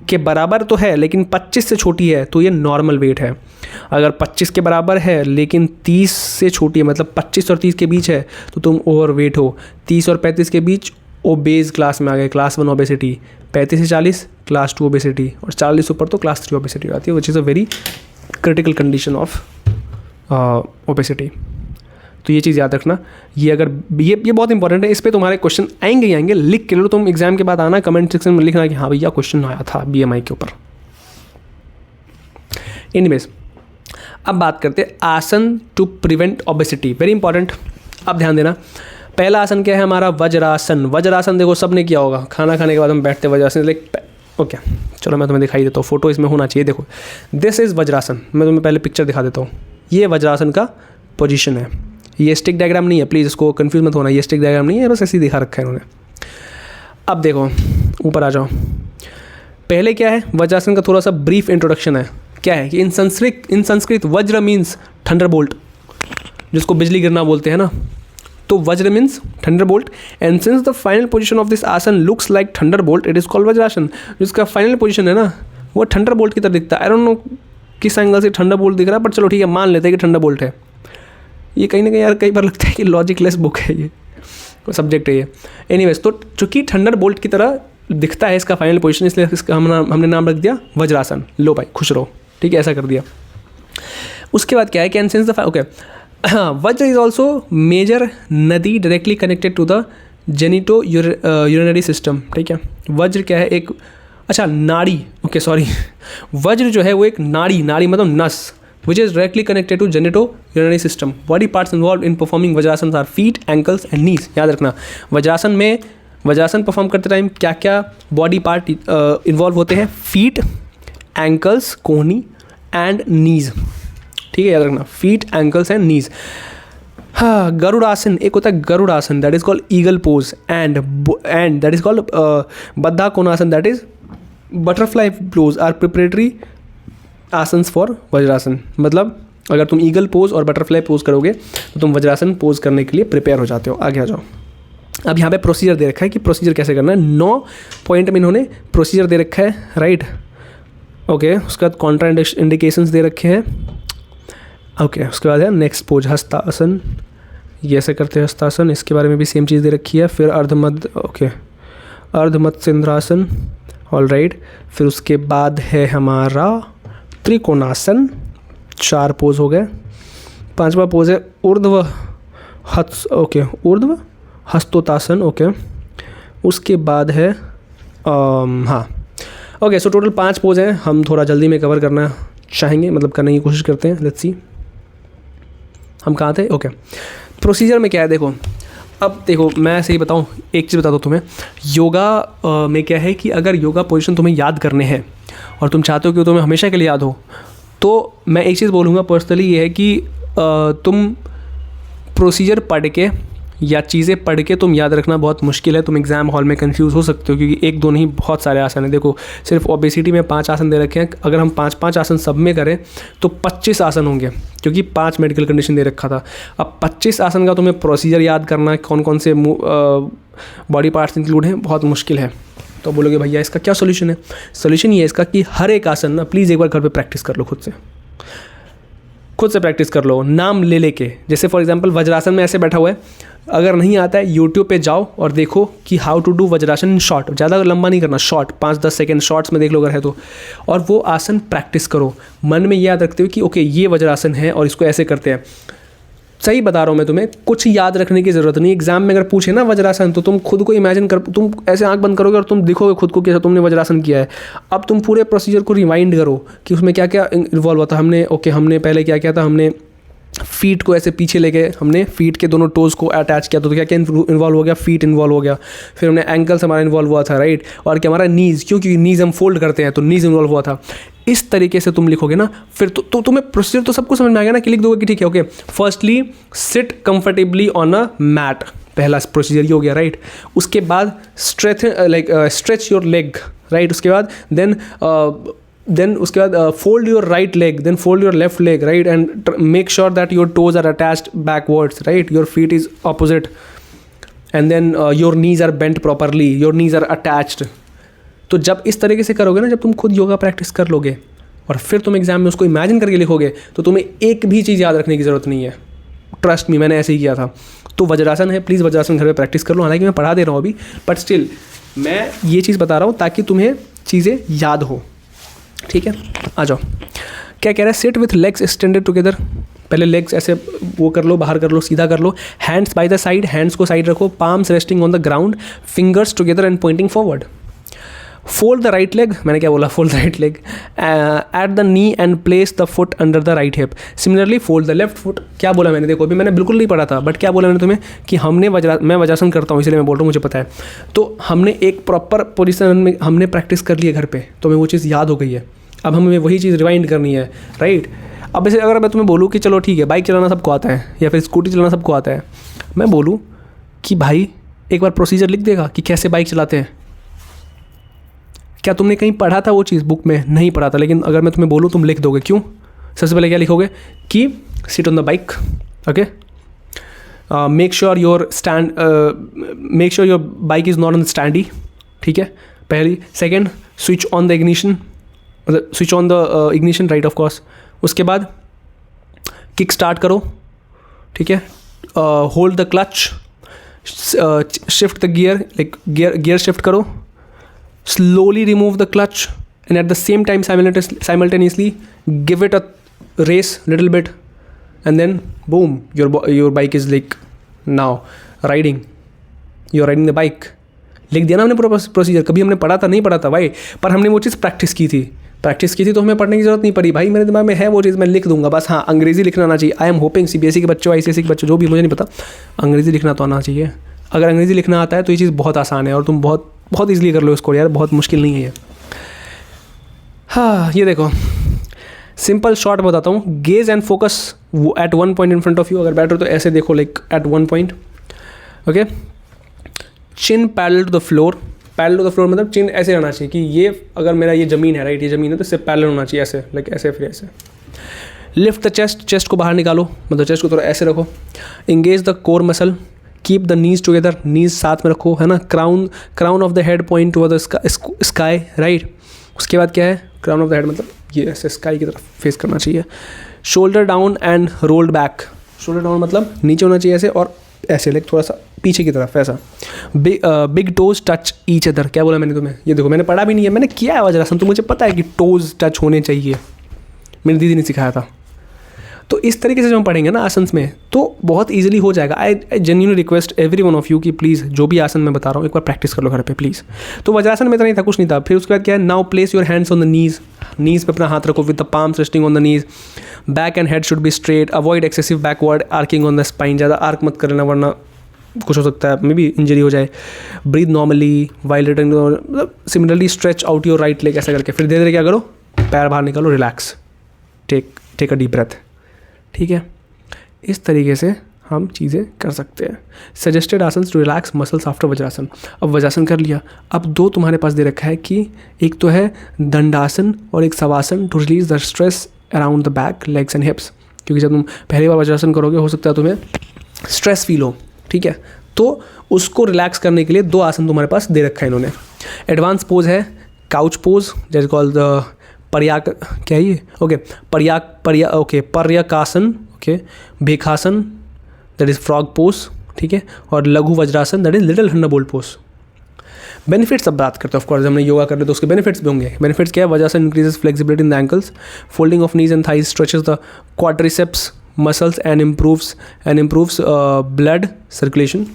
के बराबर तो है लेकिन 25 से छोटी है तो ये नॉर्मल वेट है। अगर 25 के बराबर है लेकिन 30 से छोटी है, मतलब 25 और 30 के बीच है, तो तुम ओवर वेट हो। 30 और 35 के बीच ओबेज क्लास में आ गए, क्लास 1 ओबेसिटी। 35 से 40 क्लास 2 ओबेसिटी, और 40 ऊपर तो क्लास 3 ओबेसिटी आती है, which is a very critical condition of obesity. तो ये चीज़ याद रखना। ये अगर ये बहुत इंपॉर्टेंट है, इस पर तुम्हारे क्वेश्चन आएंगे ही आएंगे, लिख के लो। तुम एग्जाम के बाद आना, कमेंट सेक्शन में लिखना कि हाँ भैया क्वेश्चन आया था BMI के ऊपर। एनीवेज, अब बात करते हैं asana to prevent obesity, very important. अब ध्यान देना, पहला आसन क्या है हमारा? वज्रासन। वज्रासन देखो सबने किया होगा, खाना खाने के बाद हम बैठते वज्रासन। ओके चलो मैं तुम्हें दिखाई देता हूँ, फोटो इसमें होना चाहिए। देखो दिस इज़ वज्रासन, मैं तुम्हें पहले पिक्चर दिखा देता हूँ। ये वज्रासन का पोजीशन है। ये स्टिक डायग्राम नहीं है, प्लीज़ इसको कंफ्यूज मत होना, ये स्टिक डायग्राम नहीं है, बस ऐसे ही दिखा रखा है इन्होंने। अब देखो ऊपर आ जाओ। पहले क्या है वज्रासन का, थोड़ा सा ब्रीफ इंट्रोडक्शन है। क्या है कि इन संस्कृत वज्र मीन्स थंडरबोल्ट, जिसको बिजली गिरना बोलते हैं ना, तो vajra means thunderbolt. And since the final position of this asana looks like thunderbolt, it is called Vajrasana. जिसका फाइनल पोजीशन है ना वो थंडरबोल्ट की तरह दिखता है। आई डोंट नो किस एंगल से थंडरबोल्ट दिख रहा है, बट चलो ठीक है, मान लेते हैं कि थंडरबोल्ट है। ये कहीं ना कहीं यार कई बार लगता है कि लॉजिकलेस बुक है, ये सब्जेक्ट है ये। एनीवेज, तो चूंकि थंडरबोल्ट की तरह दिखता है इसका फाइनल पोजीशन, इसलिए इसका हमने नाम रख दिया वज्रासन। लो भाई खुश रहो, ठीक है, ऐसा कर दिया। उसके बाद क्या है, कैन सेंस द ओके, हाँ, vajra is also major nadi directly connected to the genito urinary system. ठीक है, वज्र क्या है? एक अच्छा नाड़ी, ओके सॉरी, वज्र जो है वो एक नाड़ी मतलब नस, which is directly connected to genito urinary system. Body parts involve in performing Vajrasana are feet, ankles and knees. याद रखना, वज्रासन परफॉर्म करते टाइम क्या क्या बॉडी पार्ट इन्वॉल्व होते हैं? फीट, एंकल्स, कोहनी एंड नीज। ठीक है, याद रखना, फीट, एंकल्स एंड नीज। हाँ, गरुड़ासन एक होता है Garudasana, that is called eagle pose, and that is called Baddha Konasana, that is butterfly pose are preparatory asanas for Vajrasana. मतलब अगर तुम ईगल पोज और बटरफ्लाई पोज करोगे तो तुम वज्रासन पोज करने के लिए प्रिपेयर हो जाते हो। आगे आ जाओ। अब यहाँ पे प्रोसीजर दे रखा है कि प्रोसीजर कैसे करना है। 9 पॉइंट में इन्होंने प्रोसीजर दे रखा है, राइट। ओके, उसके बाद कॉन्ट्रा इंडिकेशंस दे रखे हैं। ओके, उसके बाद है नेक्स्ट पोज हस्तासन, ये ऐसे करते हैं हस्तासन, इसके बारे में भी सेम चीज़ दे रखी है। फिर अर्धमत्स्येंद्रासन, ऑल राइट। फिर उसके बाद है हमारा त्रिकोणासन, 4 पोज हो गए। 5वां पोज है ऊर्ध्व हस्तोतासन, ओके। उसके बाद है हाँ ओके, सो टोटल 5 पोज हैं। हम थोड़ा जल्दी में कवर करना चाहेंगे, मतलब करने की कोशिश करते हैं। लेट्स सी हम कहाँ थे। ओके, प्रोसीजर में क्या है देखो। अब देखो मैं सही बताऊँ, एक चीज़ बता दो तुम्हें, योगा में क्या है कि अगर योगा पोजीशन तुम्हें याद करने हैं और तुम चाहते हो कि तुम्हें हमेशा के लिए याद हो, तो मैं एक चीज़ बोलूँगा पर्सनली, ये है कि तुम प्रोसीजर पढ़ के या चीज़ें पढ़ के तुम याद रखना बहुत मुश्किल है। तुम एग्जाम हॉल में कंफ्यूज हो सकते हो, क्योंकि 1-2 नहीं, बहुत सारे आसन हैं। देखो सिर्फ ओबेसिटी में 5 आसन दे रखे हैं, अगर हम 5-5 आसन सब में करें तो 25 आसन होंगे, क्योंकि 5 मेडिकल कंडीशन दे रखा था। अब 25 आसन का तुम्हें प्रोसीजर याद करना, कौन कौन से बॉडी पार्ट्स इंक्लूड हैं, बहुत मुश्किल है। तो बोलोगे भैया इसका क्या सोल्यूशन है? सोल्यूशन ये है इसका कि हर एक आसन ना प्लीज़ एक बार घर पे प्रैक्टिस कर लो, खुद से प्रैक्टिस कर लो, नाम ले लेके। जैसे फॉर एग्जांपल वज्रासन में ऐसे बैठा हुआ है, अगर नहीं आता है यूट्यूब पे जाओ और देखो कि how to do vajrasana in short, ज़्यादा लंबा नहीं करना, शॉर्ट 5-10 सेकेंड शॉर्ट्स में देख लो अगर है तो, और वो आसन प्रैक्टिस करो। मन में याद रखते हो कि ओके ये वज्रासन है और इसको ऐसे करते हैं। सही बता रहा हूँ मैं तुम्हें, कुछ याद रखने की ज़रूरत नहीं। एग्जाम में अगर पूछे ना वज्रासन, तो तुम खुद को इमेजिन कर, तुम ऐसे आंख बंद करोगे और तुम दिखोगे खुद को कि तुमने वज्रासन किया है। अब तुम पूरे प्रोसीजर को रिवाइंड करो कि उसमें क्या क्या इन्वॉल्व हुआ था। हमने पहले क्या किया था, हमने फीट को ऐसे पीछे लेके हमने फीट के दोनों टोज़ को अटैच किया, तो क्या क्या इन्वॉल्व हो गया, फीट इन्वॉल्व हो गया। फिर हमने एंकल्स हमारा इन्वॉल्व हुआ था, राइट। और क्या हमारा नीज़, क्योंकि नीज़ हम फोल्ड करते हैं तो नीज़ इन्वॉल्व हुआ था। इस तरीके से तुम लिखोगे ना, फिर तो तुम्हें प्रोसीजर तो सब कुछ समझ में आ गया ना कि लिख दोगे कि ठीक है okay, firstly sit comfortably on a mat, पहला प्रोसीजर ये हो गया, राइट। उसके बाद स्ट्रेच योर लेग, राइट। उसके बाद देन उसके बाद fold your right leg, then fold your left leg, right, and make sure that your toes are attached backwards, right, your feet is opposite, and then your knees are bent properly, your knees are attached. तो जब इस तरीके से करोगे ना, जब तुम खुद योगा प्रैक्टिस कर लोगे और फिर तुम एग्जाम में उसको इमेजिन करके लिखोगे, तो तुम्हें एक भी चीज़ याद रखने की ज़रूरत नहीं है। ट्रस्ट मी, मैंने ऐसे ही किया था। तो वज्रासन है, प्लीज़ वज्रासन घर पे प्रैक्टिस कर लो। हालांकि मैं पढ़ा दे रहा हूँ अभी, बट स्टिल मैं ये चीज़ बता रहा हूँ ताकि तुम्हें चीज़ें याद हो, ठीक है। आ जाओ, क्या कह रहा है, sit with legs extended together. पहले लेग्स ऐसे वो कर लो, बाहर कर लो, सीधा कर लो। Hands by the side, hands को साइड रखो, palms resting on the ground, fingers together and pointing forward. Fold the right leg, मैंने क्या बोला, fold the right leg at the knee and place the foot under the right hip. Similarly fold the left foot. क्या बोला मैंने, देखो अभी मैंने बिल्कुल नहीं पढ़ा था, बट क्या बोला मैंने तुम्हें कि मैं वज्रासन करता हूँ, इसलिए मैं बोल रहा हूँ, मुझे पता है। तो हमने एक प्रॉपर पोजिशन में हमने प्रैक्टिस कर ली है घर पे, तो हमें वो चीज़ याद हो गई है। अब हमें वही चीज़ रिवाइंड करनी है, राइट। अब जैसे अगर मैं तुम्हें बोलूँ कि चलो ठीक है, बाइक चलाना सबको आता है या फिर स्कूटी चलाना सबको आता है, मैं बोलूँ कि भाई एक बार प्रोसीजर लिख देगा कि कैसे बाइक चलाते हैं। क्या तुमने कहीं पढ़ा था वो चीज़ बुक में? नहीं पढ़ा था, लेकिन अगर मैं तुम्हें बोलूँ तुम लिख दोगे। क्यों? सबसे पहले क्या लिखोगे कि sit on the bike, okay, make sure your bike is not on stand, ठीक है, पहली। Second, switch on the ignition, switch on the ignition, right, of course. उसके बाद किक स्टार्ट करो, ठीक है, hold the clutch, shift the gear, like gear shift करो, slowly remove the clutch, and at the same time simultaneously give it a race little bit, and then boom, your bike is like now riding, you're riding the bike। लिख दिया ना हमने पूरा प्रोसीजर। कभी हमने पढ़ा था? नहीं पढ़ा था भाई, पर हमने वो चीज़ प्रैक्टिस की थी तो हमें पढ़ने की जरूरत नहीं पड़ी भाई। मेरे दिमाग में है वो चीज़, मैं लिख दूंगा बस। हाँ, अंग्रेज़ी लिखना आना चाहिए। आई एम होपिंग CBSE के बच्चों, ICSE के बच्चों, जो भी, मुझे नहीं पता, अंग्रेज़ी लिखना तो आना चाहिए। अगर अंग्रेज़ी लिखना आता है तो ये चीज़ बहुत आसान है और तुम बहुत बहुत ईजिली कर लो इसको यार, बहुत मुश्किल नहीं है ये। हाँ, ये देखो, सिंपल शॉर्ट बताता हूँ। Gaze and focus at one point in front of you. अगर बैटर तो ऐसे देखो, like at one point, okay. Chin parallel to the floor. Parallel to the floor मतलब चिन ऐसे रहना चाहिए कि ये, अगर मेरा ये ज़मीन है, राइट, ये ज़मीन है, तो इससे पैरेलल होना चाहिए, ऐसे, लाइक ऐसे, फिर ऐसे। लिफ्ट द चेस्ट, चेस्ट को बाहर निकालो, मतलब चेस्ट को थोड़ा ऐसे रखो। Engage the core muscle, keep the knees together, knees साथ में रखो, है ना। Crown of the head point to the sky, right. उसके बाद क्या है, क्राउन ऑफ द हेड मतलब ये ऐसे स्काई की तरफ फेस करना चाहिए। Shoulder down and rolled back. Shoulder down मतलब नीचे होना चाहिए ऐसे, और ऐसे लाइक थोड़ा सा पीछे की तरफ, ऐसा। Big toes touch each other. क्या बोला मैंने तुम्हें? ये देखो, मैंने पढ़ा भी नहीं है, मैंने किया है वज्रासन, तो मुझे पता है कि टोज टच होने चाहिए, मेरी दीदी ने सिखाया था। तो इस तरीके से जब हम पढ़ेंगे ना आसन्स में, तो बहुत ईजिली हो जाएगा। I genuinely request every one of you कि प्लीज़ जो भी आसन मैं बता रहा हूँ एक बार प्रैक्टिस कर लो घर पे प्लीज़। तो वज्रासन में इतना नहीं था, कुछ नहीं था। फिर उसके बाद क्या है, now place your hands on the knees. Knees पे अपना हाथ रखो with the palms resting on the knees. Back and head should be straight, avoid excessive backward arching on the spine. ज़्यादा आर्क मत करना वरना कुछ हो सकता है, मे बी इंजरी हो जाए। ब्रीथ नॉर्मली वाइल रिटर्निंग, मतलब similarly stretch out your right leg, ऐसा करके। फिर धीरे धीरे क्या करो, पैर बाहर निकालो, relax, take a deep breath, ठीक है। इस तरीके से हम चीज़ें कर सकते हैं। Suggested asana to relax muscles after vajrasana. अब वज्रासन कर लिया, अब दो तुम्हारे पास दे रखा है कि एक तो है दंडासन और एक shavasana to release the stress around the back, legs and hips. क्योंकि जब तुम पहली बार वज्रासन करोगे हो सकता है तुम्हें स्ट्रेस फील हो, ठीक है। तो उसको रिलैक्स करने के लिए दो आसन तुम्हारे पास दे रखा है इन्होंने। एडवांस पोज है काउच पोज, जैसे कॉल्ड द पर्याक, क्या है ये, okay, Paryankasana, okay, Bhekasana that is frog pose, ठीक है, और Laghu Vajrasana that is little thunderbolt pose. Benefits अब बात करते हैं, ऑफकोर्स हमने योगा कर लिया तो उसके बेनिफिट्स भी होंगे। बेनिफिट्स क्या है, vajrasana increases flexibility in the ankles, folding of knees and thighs stretches the quadriceps muscles and improves blood circulation.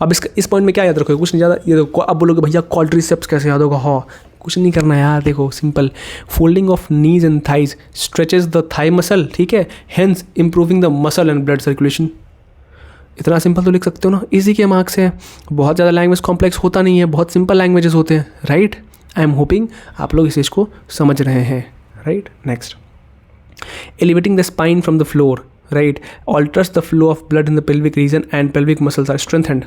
अब इस पॉइंट में क्या याद रखोगे, कुछ नहीं ज़्यादा। ये देखो, अब बोलोगे भैया क्वाड्रिसेप्स कैसे याद होगा? हाँ, कुछ नहीं करना यार, देखो simple. Folding of knees and thighs stretches the thigh muscle, ठीक है, hence improving the muscle and blood circulation. इतना सिंपल तो लिख सकते हो ना, इजी के मार्क्स है। बहुत ज़्यादा लैंग्वेज कॉम्प्लेक्स होता नहीं है, बहुत सिंपल लैंग्वेजेस होते हैं, राइट। आई एम होपिंग आप लोग इस चीज़ को समझ रहे हैं, right. Next, elevating the spine from the floor, right, alters the flow of blood in the pelvic region and pelvic muscles are strengthened.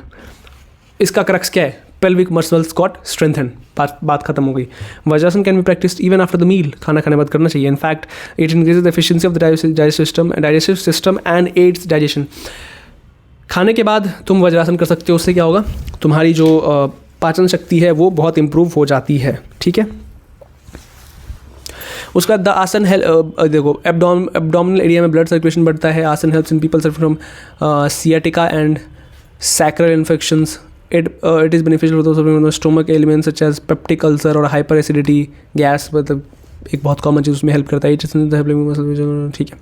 इसका क्रक्स क्या है? पेल्विक मसल्स गॉट स्ट्रेंथेंड, बात खत्म हो गई। Vajrasana can be practised even after the meal, खाना खाने बाद करना चाहिए। In fact it increases the efficiency of the digestive system and aids digestion. खाने के बाद तुम वज्रासन कर सकते हो, उससे क्या होगा, तुम्हारी जो पाचन शक्ति है वो बहुत इंप्रूव हो जाती है, ठीक है। उसका द आसन देखो, एब्डोमिनल एरिया में ब्लड सर्कुलेशन बढ़ता है। Asana helps in people suffer from sciatica and sacral infections. It is beneficial for stomach elements such as peptic ulcer और हाइपर एसिडिटी, गैस, मतलब एक बहुत कॉमन चीज़ उसमें हेल्प करता है, ठीक है।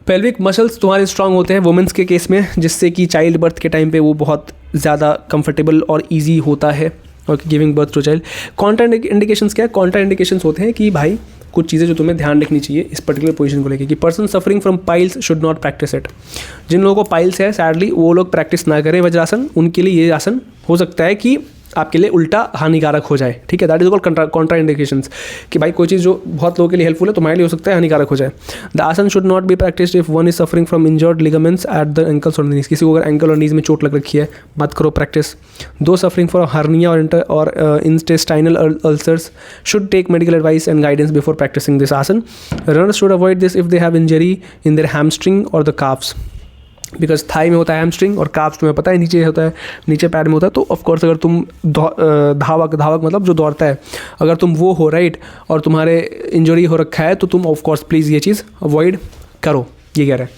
पेल्विक मसल्स तुम्हारे स्ट्रांग होते हैं वुमेंस के केस में, जिससे कि चाइल्ड बर्थ के टाइम पे वो बहुत ज़्यादा कंफर्टेबल और ईजी होता है और giving birth to child. Contra indications क्या है? कॉन्ट्रा इंडिकेशंस होते हैं कि भाई कुछ चीज़ें जो तुम्हें ध्यान रखनी चाहिए इस पर्टिकुलर पोजीशन को लेकर, कि person suffering from piles should not practice it. जिन लोगों को पाइल्स है सैडली वो लोग प्रैक्टिस ना करें वज्रासन, उनके लिए ये आसन हो सकता है कि आपके लिए उल्टा हानिकारक हो जाए, ठीक है। That is called Contra indications, कि भाई कोई चीज़ जो बहुत लोगों के लिए हेल्पफुल है तुम्हारे लिए हो सकता है हानिकारक हो जाए। द आसन should not be practised if one is suffering from injured ligaments at the ankles और नीज। किसी को अगर एंकल और नीज में चोट लग रखी है मत करो practice. Those suffering for hernia और intestinal ulcers should take medical advice and guidance before practicing this asana. Runners should avoid this if they have injury in their hamstring और द काफ्स, बिकॉज थाई में होता है हैमस्ट्रिंग और काफ्स तुम्हें पता है नीचे होता है, नीचे पैर में होता है। तो ऑफकोर्स अगर तुम धावक मतलब जो दौड़ता है, अगर तुम वो हो राइट और तुम्हारे इंजरी हो रखा है तो तुम ऑफकोर्स प्लीज़ ये चीज़ अवॉइड करो, ये कह रहे हैं।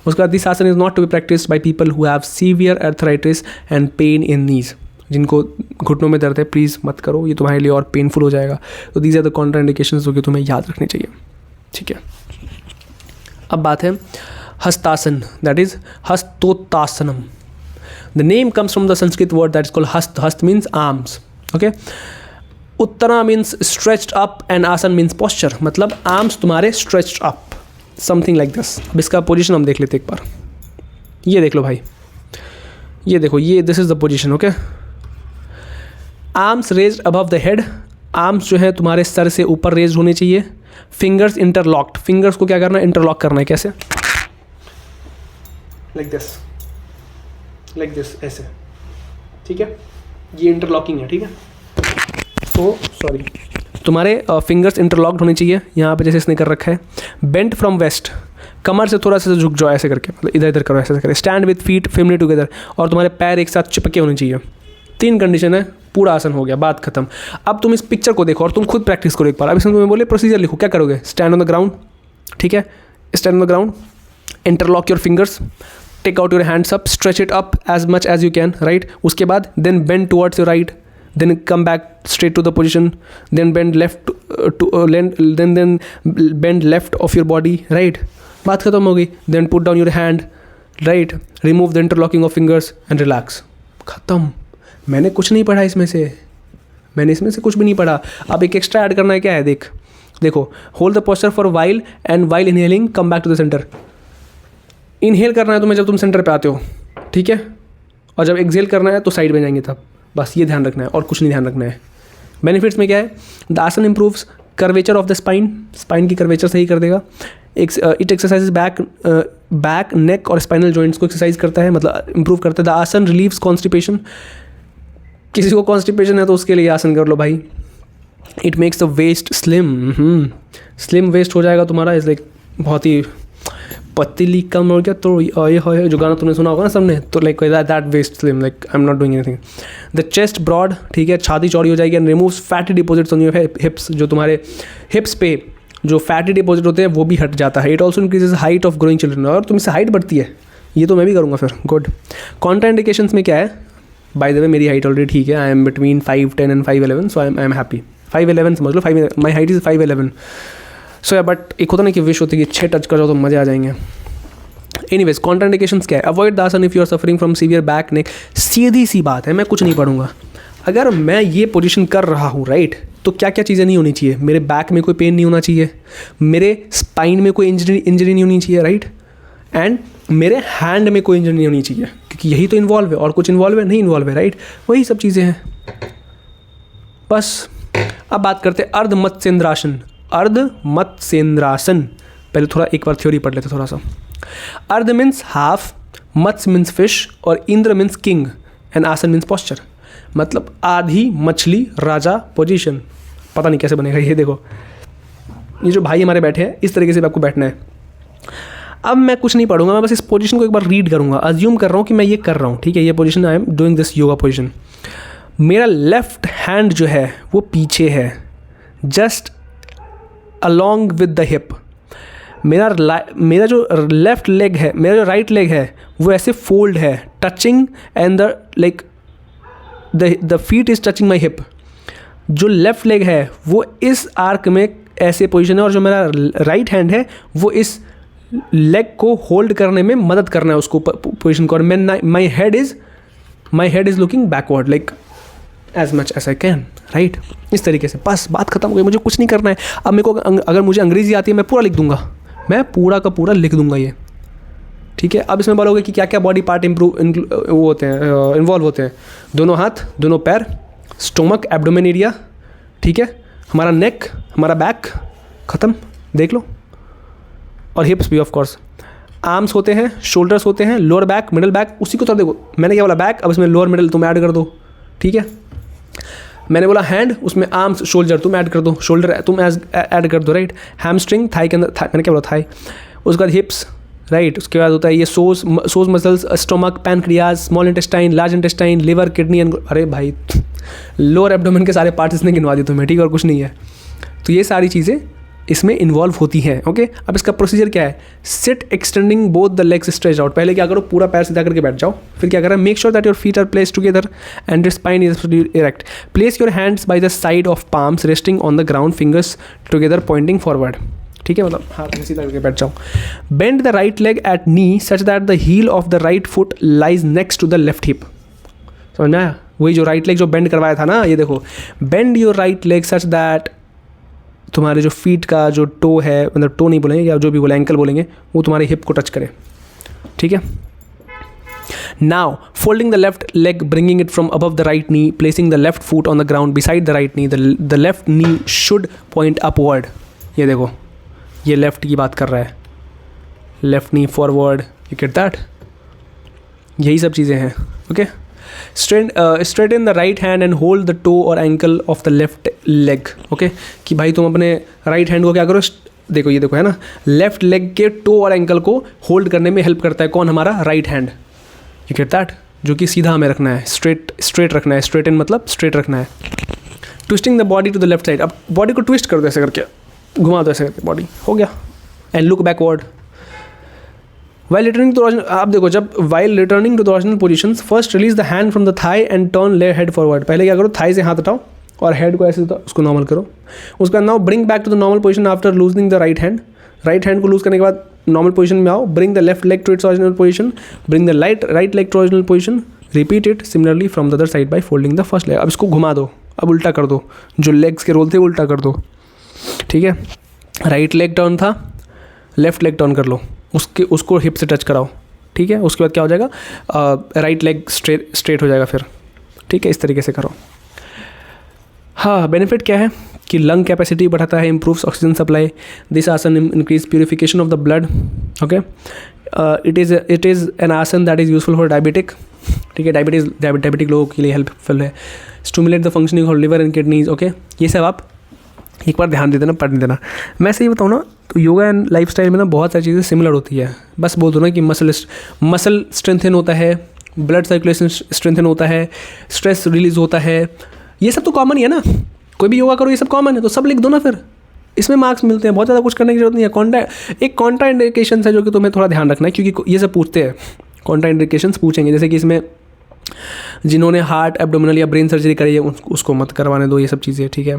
उसके बाद this asana is not to be practice by people who have severe arthritis and pain in knees. जिनको घुटनों में दर्द है प्लीज़ मत करो, ये तुम्हारे लिए और पेनफुल हो जाएगा। तो these are the contra indications जो कि तुम्हें याद रखनी चाहिए, ठीक है। अब बात है hastasana, that is Hastottasanam. The name comes from the Sanskrit word that is called hast. Hast means arms, okay. Uttana means stretched up and asan means posture, मतलब arms तुम्हारे stretched up, something like this. अब इसका पोजीशन हम देख लेते एक बार, ये देख लो भाई, ये देखो, ये this is the position, okay. Arms raised above the head, arms जो है तुम्हारे सर से ऊपर रेज होने चाहिए। फिंगर्स इंटरलॉक्ड, फिंगर्स को क्या करना है, इंटरलॉक करना है। कैसे? लाइक दिस ऐसे, ठीक है, ये इंटरलॉकिंग है, ठीक है। तो सॉरी, तुम्हारे फिंगर्स इंटरलॉक्ड होने चाहिए यहाँ पे जैसे इसने कर रखा है। बेंट फ्रॉम वेस्ट, कमर से थोड़ा सा झुक जाओ ऐसे करके, मतलब इधर इधर करो ऐसे करके। Stand with feet firmly together, और तुम्हारे पैर एक साथ चिपके होने चाहिए। 3 कंडीशन है, पूरा आसन हो गया, बात खत्म। अब तुम इस पिक्चर को देखो और तुम खुद प्रैक्टिस करो एक बार। अब इसमें तुम्हें बोले प्रोसीजर लिखो, क्या करोगे? स्टैंड ऑन द ग्राउंड, ठीक है, stand on the ground, interlock your fingers, take out your hands up, stretch it up as much as you can, right. उसके बाद then bend towards your right, then come back straight to the position, then bend left then bend left of your body, right. बात खत्म हो गई। then put down your hand, right, remove the interlocking of fingers and relax, खत्म। मैंने कुछ नहीं पढ़ा इसमें से, मैंने इसमें से कुछ भी नहीं पढ़ा। अब एक एक्स्ट्रा ऐड करना है, क्या है, देखो, hold the posture for while and while inhaling come back to the centre. Inhale करना है तुम्हें जब तुम सेंटर पे आते हो, ठीक है, और जब एक्सहेल करना है तो साइड में जाएंगे तब, बस ये ध्यान रखना है और कुछ नहीं ध्यान रखना है। बेनिफिट्स में क्या है? द आसन improves curvature of the spine, spine की कर्वेचर सही कर देगा। इट एक्सरसाइज बैक नेक और स्पाइनल जॉइंट्स को एक्सरसाइज करता है, मतलब इंप्रूव करता है। द आसन रिलीव्स कॉन्स्टिपेशन, किसी को कॉन्स्टिपेशन है तो उसके लिए आसन कर लो भाई। It makes the waist slim, slim waist हो जाएगा तुम्हारा, इस लाइक बहुत ही पतली कम हो गया। तो ये जो गाना तुमने सुना होगा ना सबने, तो like that waist slim, like I am not doing anything. The chest broad, ठीक है, छाती चौड़ी हो जाएगी। And removes fatty deposits on your hips, जो तुम्हारे हिप्स पे जो फैटी डिपॉजिट होते हैं वो भी हट जाता है। It also increases height of growing children, और तुमसे हाइट बढ़ती है, ये तो मैं भी करूँगा फिर, गुड। कॉन्ट्रा इंडिकेशंस में क्या है? बाय द वे मेरी हाइट ऑलरेडी ठीक है, I am between 5'10" and 5'11", so I am happy. 5'11" समझ लो, my height is 5'11", so but एक होता ना कि विश होती है कि 6 टच कर जाओ तो मज़े आ जाएंगे। एनीवेज, कॉन्ट्राइंडिकेशंस क्या है? Avoid the asana if you are suffering from severe back neck. सीधी सी बात है, मैं कुछ नहीं पढ़ूंगा। अगर मैं ये पोजीशन कर रहा हूँ, राइट, तो क्या क्या चीज़ें नहीं होनी चाहिए? मेरे बैक में कोई पेन नहीं होना चाहिए, मेरे स्पाइन में कोई इंजरी नहीं होनी चाहिए, राइट, एंड मेरे हैंड में कोई इंजरी नहीं होनी चाहिए, क्योंकि यही तो इन्वॉल्व है, और कुछ इन्वॉल्व है नहीं इन्वॉल्व है, राइट, वही सब चीज़ें हैं बस। अब बात करते हैं अर्धमत्स्येंद्रासन। अर्धमत्स्येंद्रासन, पहले थोड़ा एक बार थ्योरी पढ़ लेते थोड़ा सा। अर्ध मीन्स हाफ, मत्स्य मीन्स फिश और इंद्र मीन्स किंग एंड आसन मीन्स पॉस्चर। मतलब आधी मछली राजा पोजीशन। पता नहीं कैसे बनेगा ये, देखो ये जो भाई हमारे बैठे हैं इस तरीके से आपको बैठना है। अब मैं कुछ नहीं पढ़ूंगा, मैं बस इस पोजीशन को एक बार रीड करूंगा। अज्यूम कर रहा हूँ कि मैं ये कर रहा हूँ, ठीक है, ये position I am doing this yoga position. मेरा लेफ्ट हैंड जो है वो पीछे है, just along with the hip. मेरा जो लेफ्ट लेग है, मेरा जो राइट लेग है वो ऐसे फोल्ड है, touching and the like the feet is touching my hip. जो लेफ्ट लेग है वो इस आर्क में ऐसे पोजीशन है, और जो मेरा राइट हैंड है वो इस लेग को होल्ड करने में मदद करना है उसको पोजीशन को। और मैं my head is looking backward like as much as I can, right. इस तरीके से बस बात खत्म हो गई, मुझे कुछ नहीं करना है। अब मेरे को अगर मुझे अंग्रेजी आती है मैं पूरा लिख दूंगा, मैं पूरा का पूरा लिख दूंगा ये, ठीक है। अब इसमें बोलोगे कि क्या क्या बॉडी पार्ट वो होते हैं, इन्वॉल्व होते हैं। दोनों हाथ, दोनों पैर, स्टोमक, एब्डोमेन एरिया, ठीक है, हमारा नेक, हमारा बैक, ख़त्म, देख लो। और हिप्स भी ऑफ कोर्स। आर्म्स होते हैं, शोल्डर्स होते हैं, लोअर बैक, मिडल बैक, उसी को तो देखो मैंने क्या बोला बैक, अब इसमें लोअर मिडल तुम ऐड कर दो, ठीक है। मैंने बोला हैंड, उसमें आर्म्स शोल्डर तुम ऐड कर दो, शोल्डर तुम ऐड कर दो, राइट। हैमस्ट्रिंग, थाई के अंदर मैंने क्या बोला थाई, उसके बाद हिप्स, राइट। उसके बाद होता है ये psoas muscles, stomach, pancreas, small intestine, large intestine, liver, kidney and, अरे भाई लोअर एब्डोमेन के सारे पार्ट्स इसने गिनवा दिए तुम्हें, ठीक है, और कुछ नहीं है। तो ये सारी चीज़ें इसमें इन्वॉल्व होती हैं, ओके। अब इसका प्रोसीजर क्या है, sit extending both the legs stretch out. पहले क्या करो, पूरा पैर सीधा करके बैठ जाओ। फिर क्या करें, make sure that your feet are placed together and your spine is erect. Place your hands by the side of palms resting on the ground, fingers together pointing forward, ठीक है, मतलब हाथ सीधा करके बैठ जाओ। Bend the right leg at knee such that the heel of the right foot lies next to the left hip. समझ में आया, वही जो राइट लेग जो बेंड करवाया था ना, ये देखो, bend your right leg such that तुम्हारे जो फीट का जो टो है, मतलब टो नहीं बोलेंगे या जो भी बोले एंकल बोलेंगे, वो तुम्हारे हिप को टच करे, ठीक है। Now folding the left leg, bringing it from above the right knee, placing the left foot on the ground beside the right knee, the left knee should point upward. ये देखो, ये लेफ्ट की बात कर रहा है, left knee forward, you get that, यही सब चीज़ें हैं, okay. Straighten the right hand and hold the toe और ankle of the left leg, okay. कि भाई तुम अपने राइट हैंड को क्या करो, देखो ये देखो है ना, लेफ्ट लेग के टो और एंकल को होल्ड करने में हेल्प करता है कौन, हमारा right hand, you get that, जो कि सीधा हमें रखना है, स्ट्रेट रखना है। स्ट्रेटन मतलब स्ट्रेट रखना है। Twisting the body to the left side, अब बॉडी को ट्विस्ट कर दो ऐसे करके, घुमा दो ऐसे करके, बॉडी हो गया। And look backward while returning to the original, आप देखो जब while returning to the original positions first release the hand from the thigh and turn their head forward। पहले क्या करो, थाई से हाथ उठाओ और हेड को ऐसे उसको नॉर्मल करो। उसके बाद now bring back to the normal position after loosening the right hand. Right hand को लूज करने के बाद नॉर्मल पोजीशन में आओ। Bring the left leg to its original position, bring the right leg to original position, repeat it similarly from the other side by folding the first leg. अब इसको घुमा दो, अब उल्टा कर दो, जो लेग्स के रोल थे उल्टा कर दो, ठीक है। राइट लेग टर्न था, लेफ्ट लेग टर्न कर लो, उसको हिप से टच कराओ, ठीक है। उसके बाद क्या हो जाएगा, राइट लेग स्ट्रेट हो जाएगा फिर, ठीक है। इस तरीके से करो। हाँ, बेनिफिट क्या है कि लंग कैपेसिटी बढ़ाता है, improves oxygen supply, this asana increase purification of the blood, okay. It is an asana that is useful for diabetic, ठीक है, डायबिटिक लोगों के लिए हेल्पफुल है। Stimulate the functioning of liver and kidneys, okay. ये सब आप एक बार ध्यान दे देना, पढ़ देना। मैं सही बताऊँ ना तो योगा एंड लाइफस्टाइल में ना बहुत सारी चीज़ें सिमिलर होती है। बस बोल दो ना कि मसल स्ट्रेंथन होता है, ब्लड सर्कुलेशन स्ट्रेंथन होता है, स्ट्रेस रिलीज होता है, ये सब तो कॉमन ही है ना। कोई भी योगा करो, ये सब कॉमन है, तो सब लिख दो ना, फिर इसमें मार्क्स मिलते हैं। बहुत ज़्यादा कुछ करने की जरूरत नहीं है। एक कॉन्ट्रा इंडिकेशन है जो कि तुम्हें थोड़ा ध्यान रखना है, क्योंकि ये सब पूछते हैं, कॉन्ट्रा इंडिकेशंस पूछेंगे। जैसे कि इसमें जिन्होंने हार्ट, एब्डोमिनल या ब्रेन सर्जरी करी है उसको मत करवाने दो, ये सब चीज़ें, ठीक है।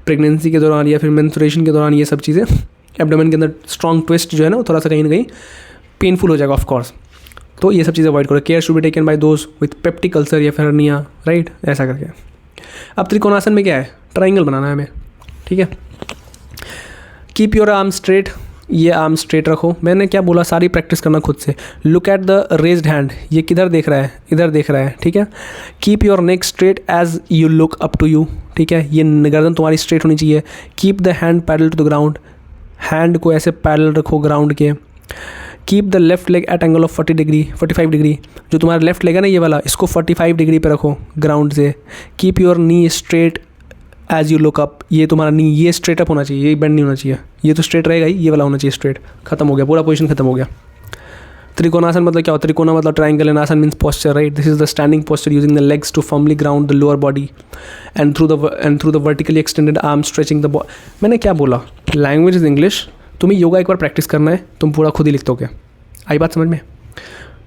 प्रेगनेंसी के दौरान या फिर मेंस्ट्रुएशन के दौरान ये सब चीज़ें, एब्डोमेन के अंदर स्ट्रॉन्ग ट्विस्ट जो है ना वो थोड़ा सा कहीं ना कहीं पेनफुल हो जाएगा ऑफ कोर्स, तो ये सब चीज़ें अवॉइड करो। Care should be taken by those with peptic ulcer या फिर हर्निया, राइट, ऐसा करके। अब त्रिकोणासन में क्या है, ट्राइंगल बनाना है हमें, ठीक है। कीप योर आर्म स्ट्रेट, ये आर्म स्ट्रेट रखो। मैंने क्या बोला, सारी प्रैक्टिस करना खुद से। Look at the raised hand, ये किधर देख रहा है, इधर देख रहा है, ठीक है। Keep your neck straight as you look up to you, ठीक है, ये गर्दन तुम्हारी स्ट्रेट होनी चाहिए। Keep the hand paddle to the ground, hand को ऐसे पैडल रखो ग्राउंड के। Keep the left leg at angle of 40 degree 45 degree. जो तुम्हारा लेफ्ट लेग है ना ये वाला, इसको 45 डिग्री पे रखो ग्राउंड से। Keep your knee straight as you look up. ये तुम्हारा नी ये स्ट्रेट अप होना चाहिए, ये बेंड नहीं होना चाहिए। ये तो स्ट्रेट रहेगा ही, ये वाला होना चाहिए स्ट्रेट। खत्म हो गया, पूरा पोजीशन खत्म हो गया। त्रिकोणासन मतलब क्या होता है? त्रिकोणा मतलब ट्राइंगल एंड आसन means posture, right? This is the standing posture using the legs to firmly ground the lower body and through the vertically extended arms stretching the body। मैंने क्या बोला? Language is English. तुम्हें योगा एक बार प्रैक्टिस करना है, तुम पूरा खुद ही लिख दोगे। आई बात समझ में?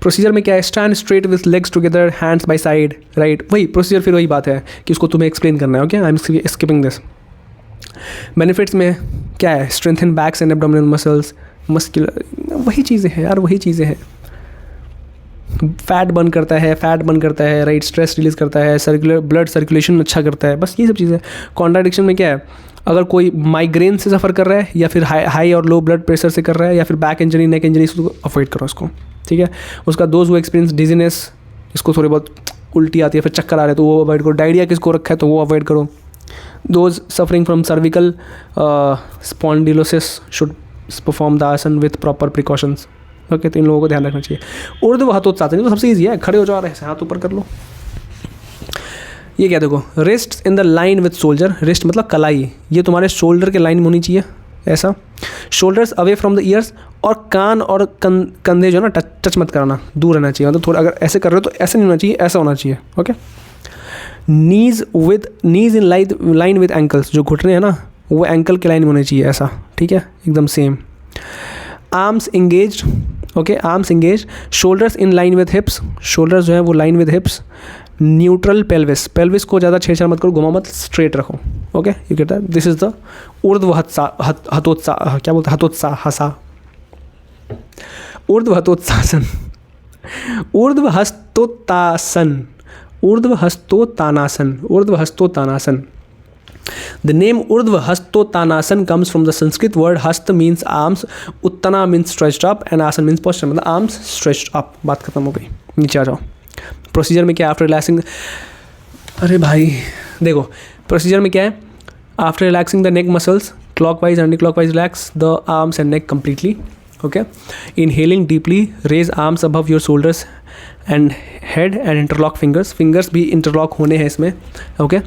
प्रोसीजर में क्या है? Stand straight with legs together, hands by side, right? वही प्रोसीजर, फिर वही बात है कि उसको तुम्हें एक्सप्लेन करना है। Okay, I am skipping this. Benefits में क्या है? Strengthen backs and abdominal muscles, muscular, वही चीज़ें हैं यार, वही चीज़ें हैं। फैट बर्न करता है, राइट? स्ट्रेस रिलीज करता है, सर्कुलर ब्लड सर्कुलेशन अच्छा करता है, बस ये सब चीज़ें। कॉन्ट्राडिक्शन में क्या है? अगर कोई माइग्रेन से सफ़र कर रहा है या फिर हाई और लो ब्लड प्रेशर से कर रहा है या फिर बैक इंजरी, नेक इंजरी, इसको अवॉइड करो इसको, ठीक है? उसका दोज वो एक्सपीरियंस डिजीनेस, इसको थोड़ी बहुत उल्टी आती है, फिर चक्कर आ रहे हैं तो वो अवॉइड करो। डायरिया किसको रखा है तो वो अवॉइड करो। Those suffering from cervical spondylosis should perform the आसन विथ प्रॉपर प्रिकॉशंस। ओके, तो इन लोगों को ध्यान रखना चाहिए। ऊर्ध्व हतोत्सासन तो सबसे ईजी है, खड़े हो जाओ, ऐसे हाथ ऊपर कर लो। ये क्या देखो, wrist in the line with shoulder. Wrist मतलब कलाई, ये तुम्हारे शोल्डर के लाइन में होनी चाहिए ऐसा। Shoulders away from the years, और कान और कंधे जो है ना टच मत कराना, दूर रहना चाहिए। मतलब थोड़ा अगर ऐसे कर रहे हो तो ऐसे नहीं होना चाहिए, ऐसा होना चाहिए। Okay, knees in line with ankles, जो घुटने हैं ना वो एंकल के लाइन में होने चाहिए ऐसा, ठीक है? एकदम same. Arms engage, okay, arms engage. Shoulders in line with हिप्स, shoulders जो है वो line with हिप्स। Neutral pelvis, pelvis को ज़्यादा छेड़छाड़ मत करो, घुमा मत, स्ट्रेट रखो। Okay, you get that? This is the ऊर्ध्व हतोत्साह, क्या बोलते हैं? हतोत्साह, ऊर्ध्व हतोत्साहन, ऊर्ध्व हस्तोत्तासन, ऊर्ध्व हस्तोत्तानासन, ऊर्ध्व हस्तोत्तानासन। The name Urdhva Hastottanasana comes from the Sanskrit word hasta means arms, uttana means stretched up and asan means posture, मतलब arms stretched up। बात खत्म हो गई, नीचे आ जाओ। प्रोसीजर में क्या? आफ्टर रिलैक्सिंग, अरे भाई देखो प्रोसीजर में क्या है? After relaxing the neck muscles clockwise anti clockwise, relax the arms and neck completely। Okay, inhaling deeply, raise arms above your shoulders and head and interlock fingers, fingers भी इंटरलॉक होने हैं इसमें। Okay,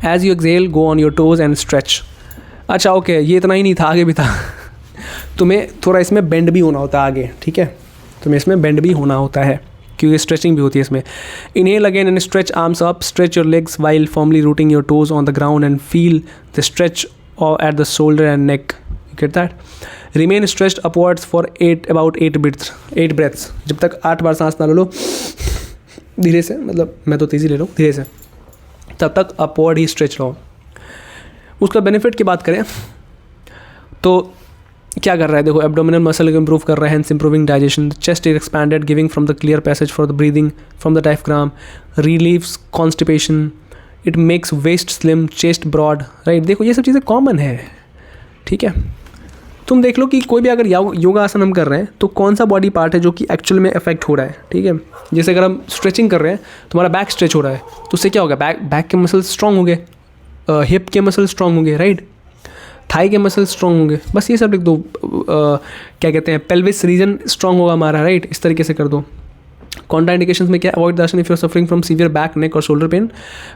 as you exhale go on your toes and stretch. अच्छा ओके, ये इतना ही नहीं था, आगे भी था। तुम्हें थोड़ा इसमें बेंड भी होना होता है आगे, ठीक है? तुम्हें इसमें बेंड भी होना होता है क्योंकि स्ट्रेचिंग भी होती है इसमें। Inhale again and stretch arms up, stretch your legs while formally routing your toes on the ground and feel the stretch at the shoulder and neck. You get that? Remain stretched upwards for about 8 breaths। जब तक 8 बार सांस ना ले लो धीरे से, मतलब मैं तो तेज़ी ले लूँ धीरे से, तब तक अपवर्ड ही स्ट्रेच रहो। उसका बेनिफिट की बात करें तो क्या कर रहा है? देखो, एब्डोमिनल मसल को इंप्रूव कर रहा है, hence improving digestion. Chest is expanded giving from the clear passage for the breathing from the diaphragm, relieves constipation, it makes waist slim, chest broad, right? देखो ये सब चीज़ें कॉमन है, ठीक है? तुम देख लो कि कोई भी अगर योगा आसन हम कर रहे हैं तो कौन सा बॉडी पार्ट है जो कि एक्चुअल में इफेक्ट हो रहा है, ठीक है? जैसे अगर हम स्ट्रेचिंग कर रहे हैं, तुम्हारा बैक स्ट्रेच हो रहा है तो उससे क्या होगा? बैक के मसल्स स्ट्रॉन्ग होंगे, हिप के मसल स्ट्रॉन्ग होंगे, राइट? थाई के मसल स्ट्रॉन्ग होंगे, बस ये सब लिख दो। क्या कहते हैं? पेल्विस रीजन स्ट्रॉन्ग होगा हमारा, राइट? इस तरीके से कर दो। कॉन्ट्राइंडिकेशंस में क्या? Avoid the asana if you are suffering from severe back, neck और shoulder pain.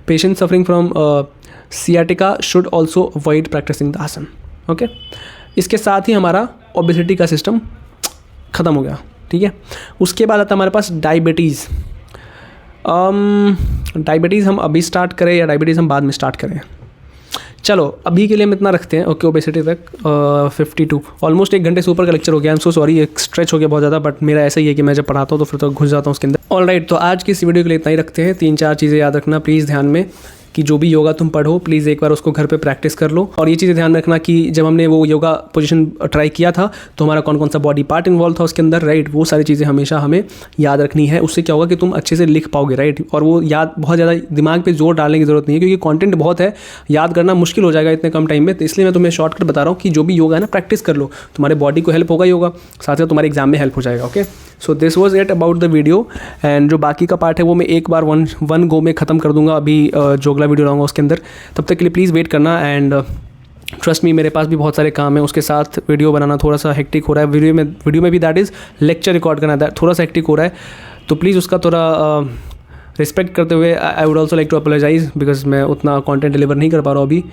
Patient suffering from sciatica should also avoid practicing the asana. Okay, इसके साथ ही हमारा ओबेसिटी का सिस्टम ख़त्म हो गया, ठीक है? उसके बाद आता है हमारे पास डायबिटीज़। डायबिटीज़ हम अभी स्टार्ट करें या डायबिटीज़ हम बाद में स्टार्ट करें? चलो अभी के लिए हम इतना रखते हैं। ओके, ओबेसिटी तक 52 ऑलमोस्ट 1 घंटे से ऊपर का लेक्चर हो गया। आई एम सो सॉरी, एक स्ट्रेच हो गया बहुत ज़्यादा, बट मेरा ऐसा ही है कि मैं जब पढ़ाता हूँ तो फिर तो घुस जाता हूँ उसके अंदर। ऑलराइट, तो आज की इस वीडियो के लिए इतना ही रखते हैं। 3-4 चीज़ें याद रखना प्लीज़ ध्यान में कि जो भी योगा तुम पढ़ो प्लीज़ एक बार उसको घर पे प्रैक्टिस कर लो। और ये चीज़ें ध्यान रखना कि जब हमने वो योगा पोजीशन ट्राई किया था तो हमारा कौन कौन सा बॉडी पार्ट इन्वॉल्व था उसके अंदर, राइट? वो सारी चीज़ें हमेशा हमें याद रखनी है। उससे क्या होगा कि तुम अच्छे से लिख पाओगे, राइट? और वो याद बहुत ज़्यादा दिमाग पे जोर डालने की ज़रूरत नहीं है क्योंकि कंटेंट बहुत है, याद करना मुश्किल हो जाएगा इतने कम टाइम में। तो इसलिए मैं तुम्हें शॉर्टकट बता रहा हूँ कि जो भी योगा है ना प्रैक्टिस कर लो, तुम्हारे बॉडी को हेल्प होगा योगा, साथ साथ तुम्हारे एग्जाम में हेल्प हो जाएगा। Okay, so this was it about the video. And जो बाकी का पार्ट है वो मैं एक बार वन गो में ख़त्म कर दूंगा। अभी जो अगला वीडियो लाऊंगा उसके अंदर, तब तक के लिए प्लीज़ वेट करना। एंड ट्रस्ट मी, मेरे पास भी बहुत सारे काम है, उसके साथ वीडियो बनाना थोड़ा सा हेक्टिक हो रहा है, वीडियो में भी दैट इज़ लेक्चर रिकॉर्ड करना दैट थोड़ा सा हेक्टिक हो रहा है, तो प्लीज़ उसका थोड़ा रिस्पेक्ट करते हुए I would also like to apologise because मैं उतना कंटेंट डिलीवर नहीं कर पा रहा हूँ अभी,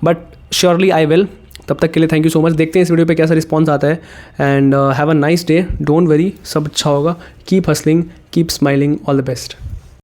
बट श्योरली आई विल। तब तक के लिए थैंक यू सो मच। देखते हैं इस वीडियो पे कैसा रिस्पॉन्स आता है, and have a nice day, don't worry, सब अच्छा होगा, keep hustling, keep smiling, all the best.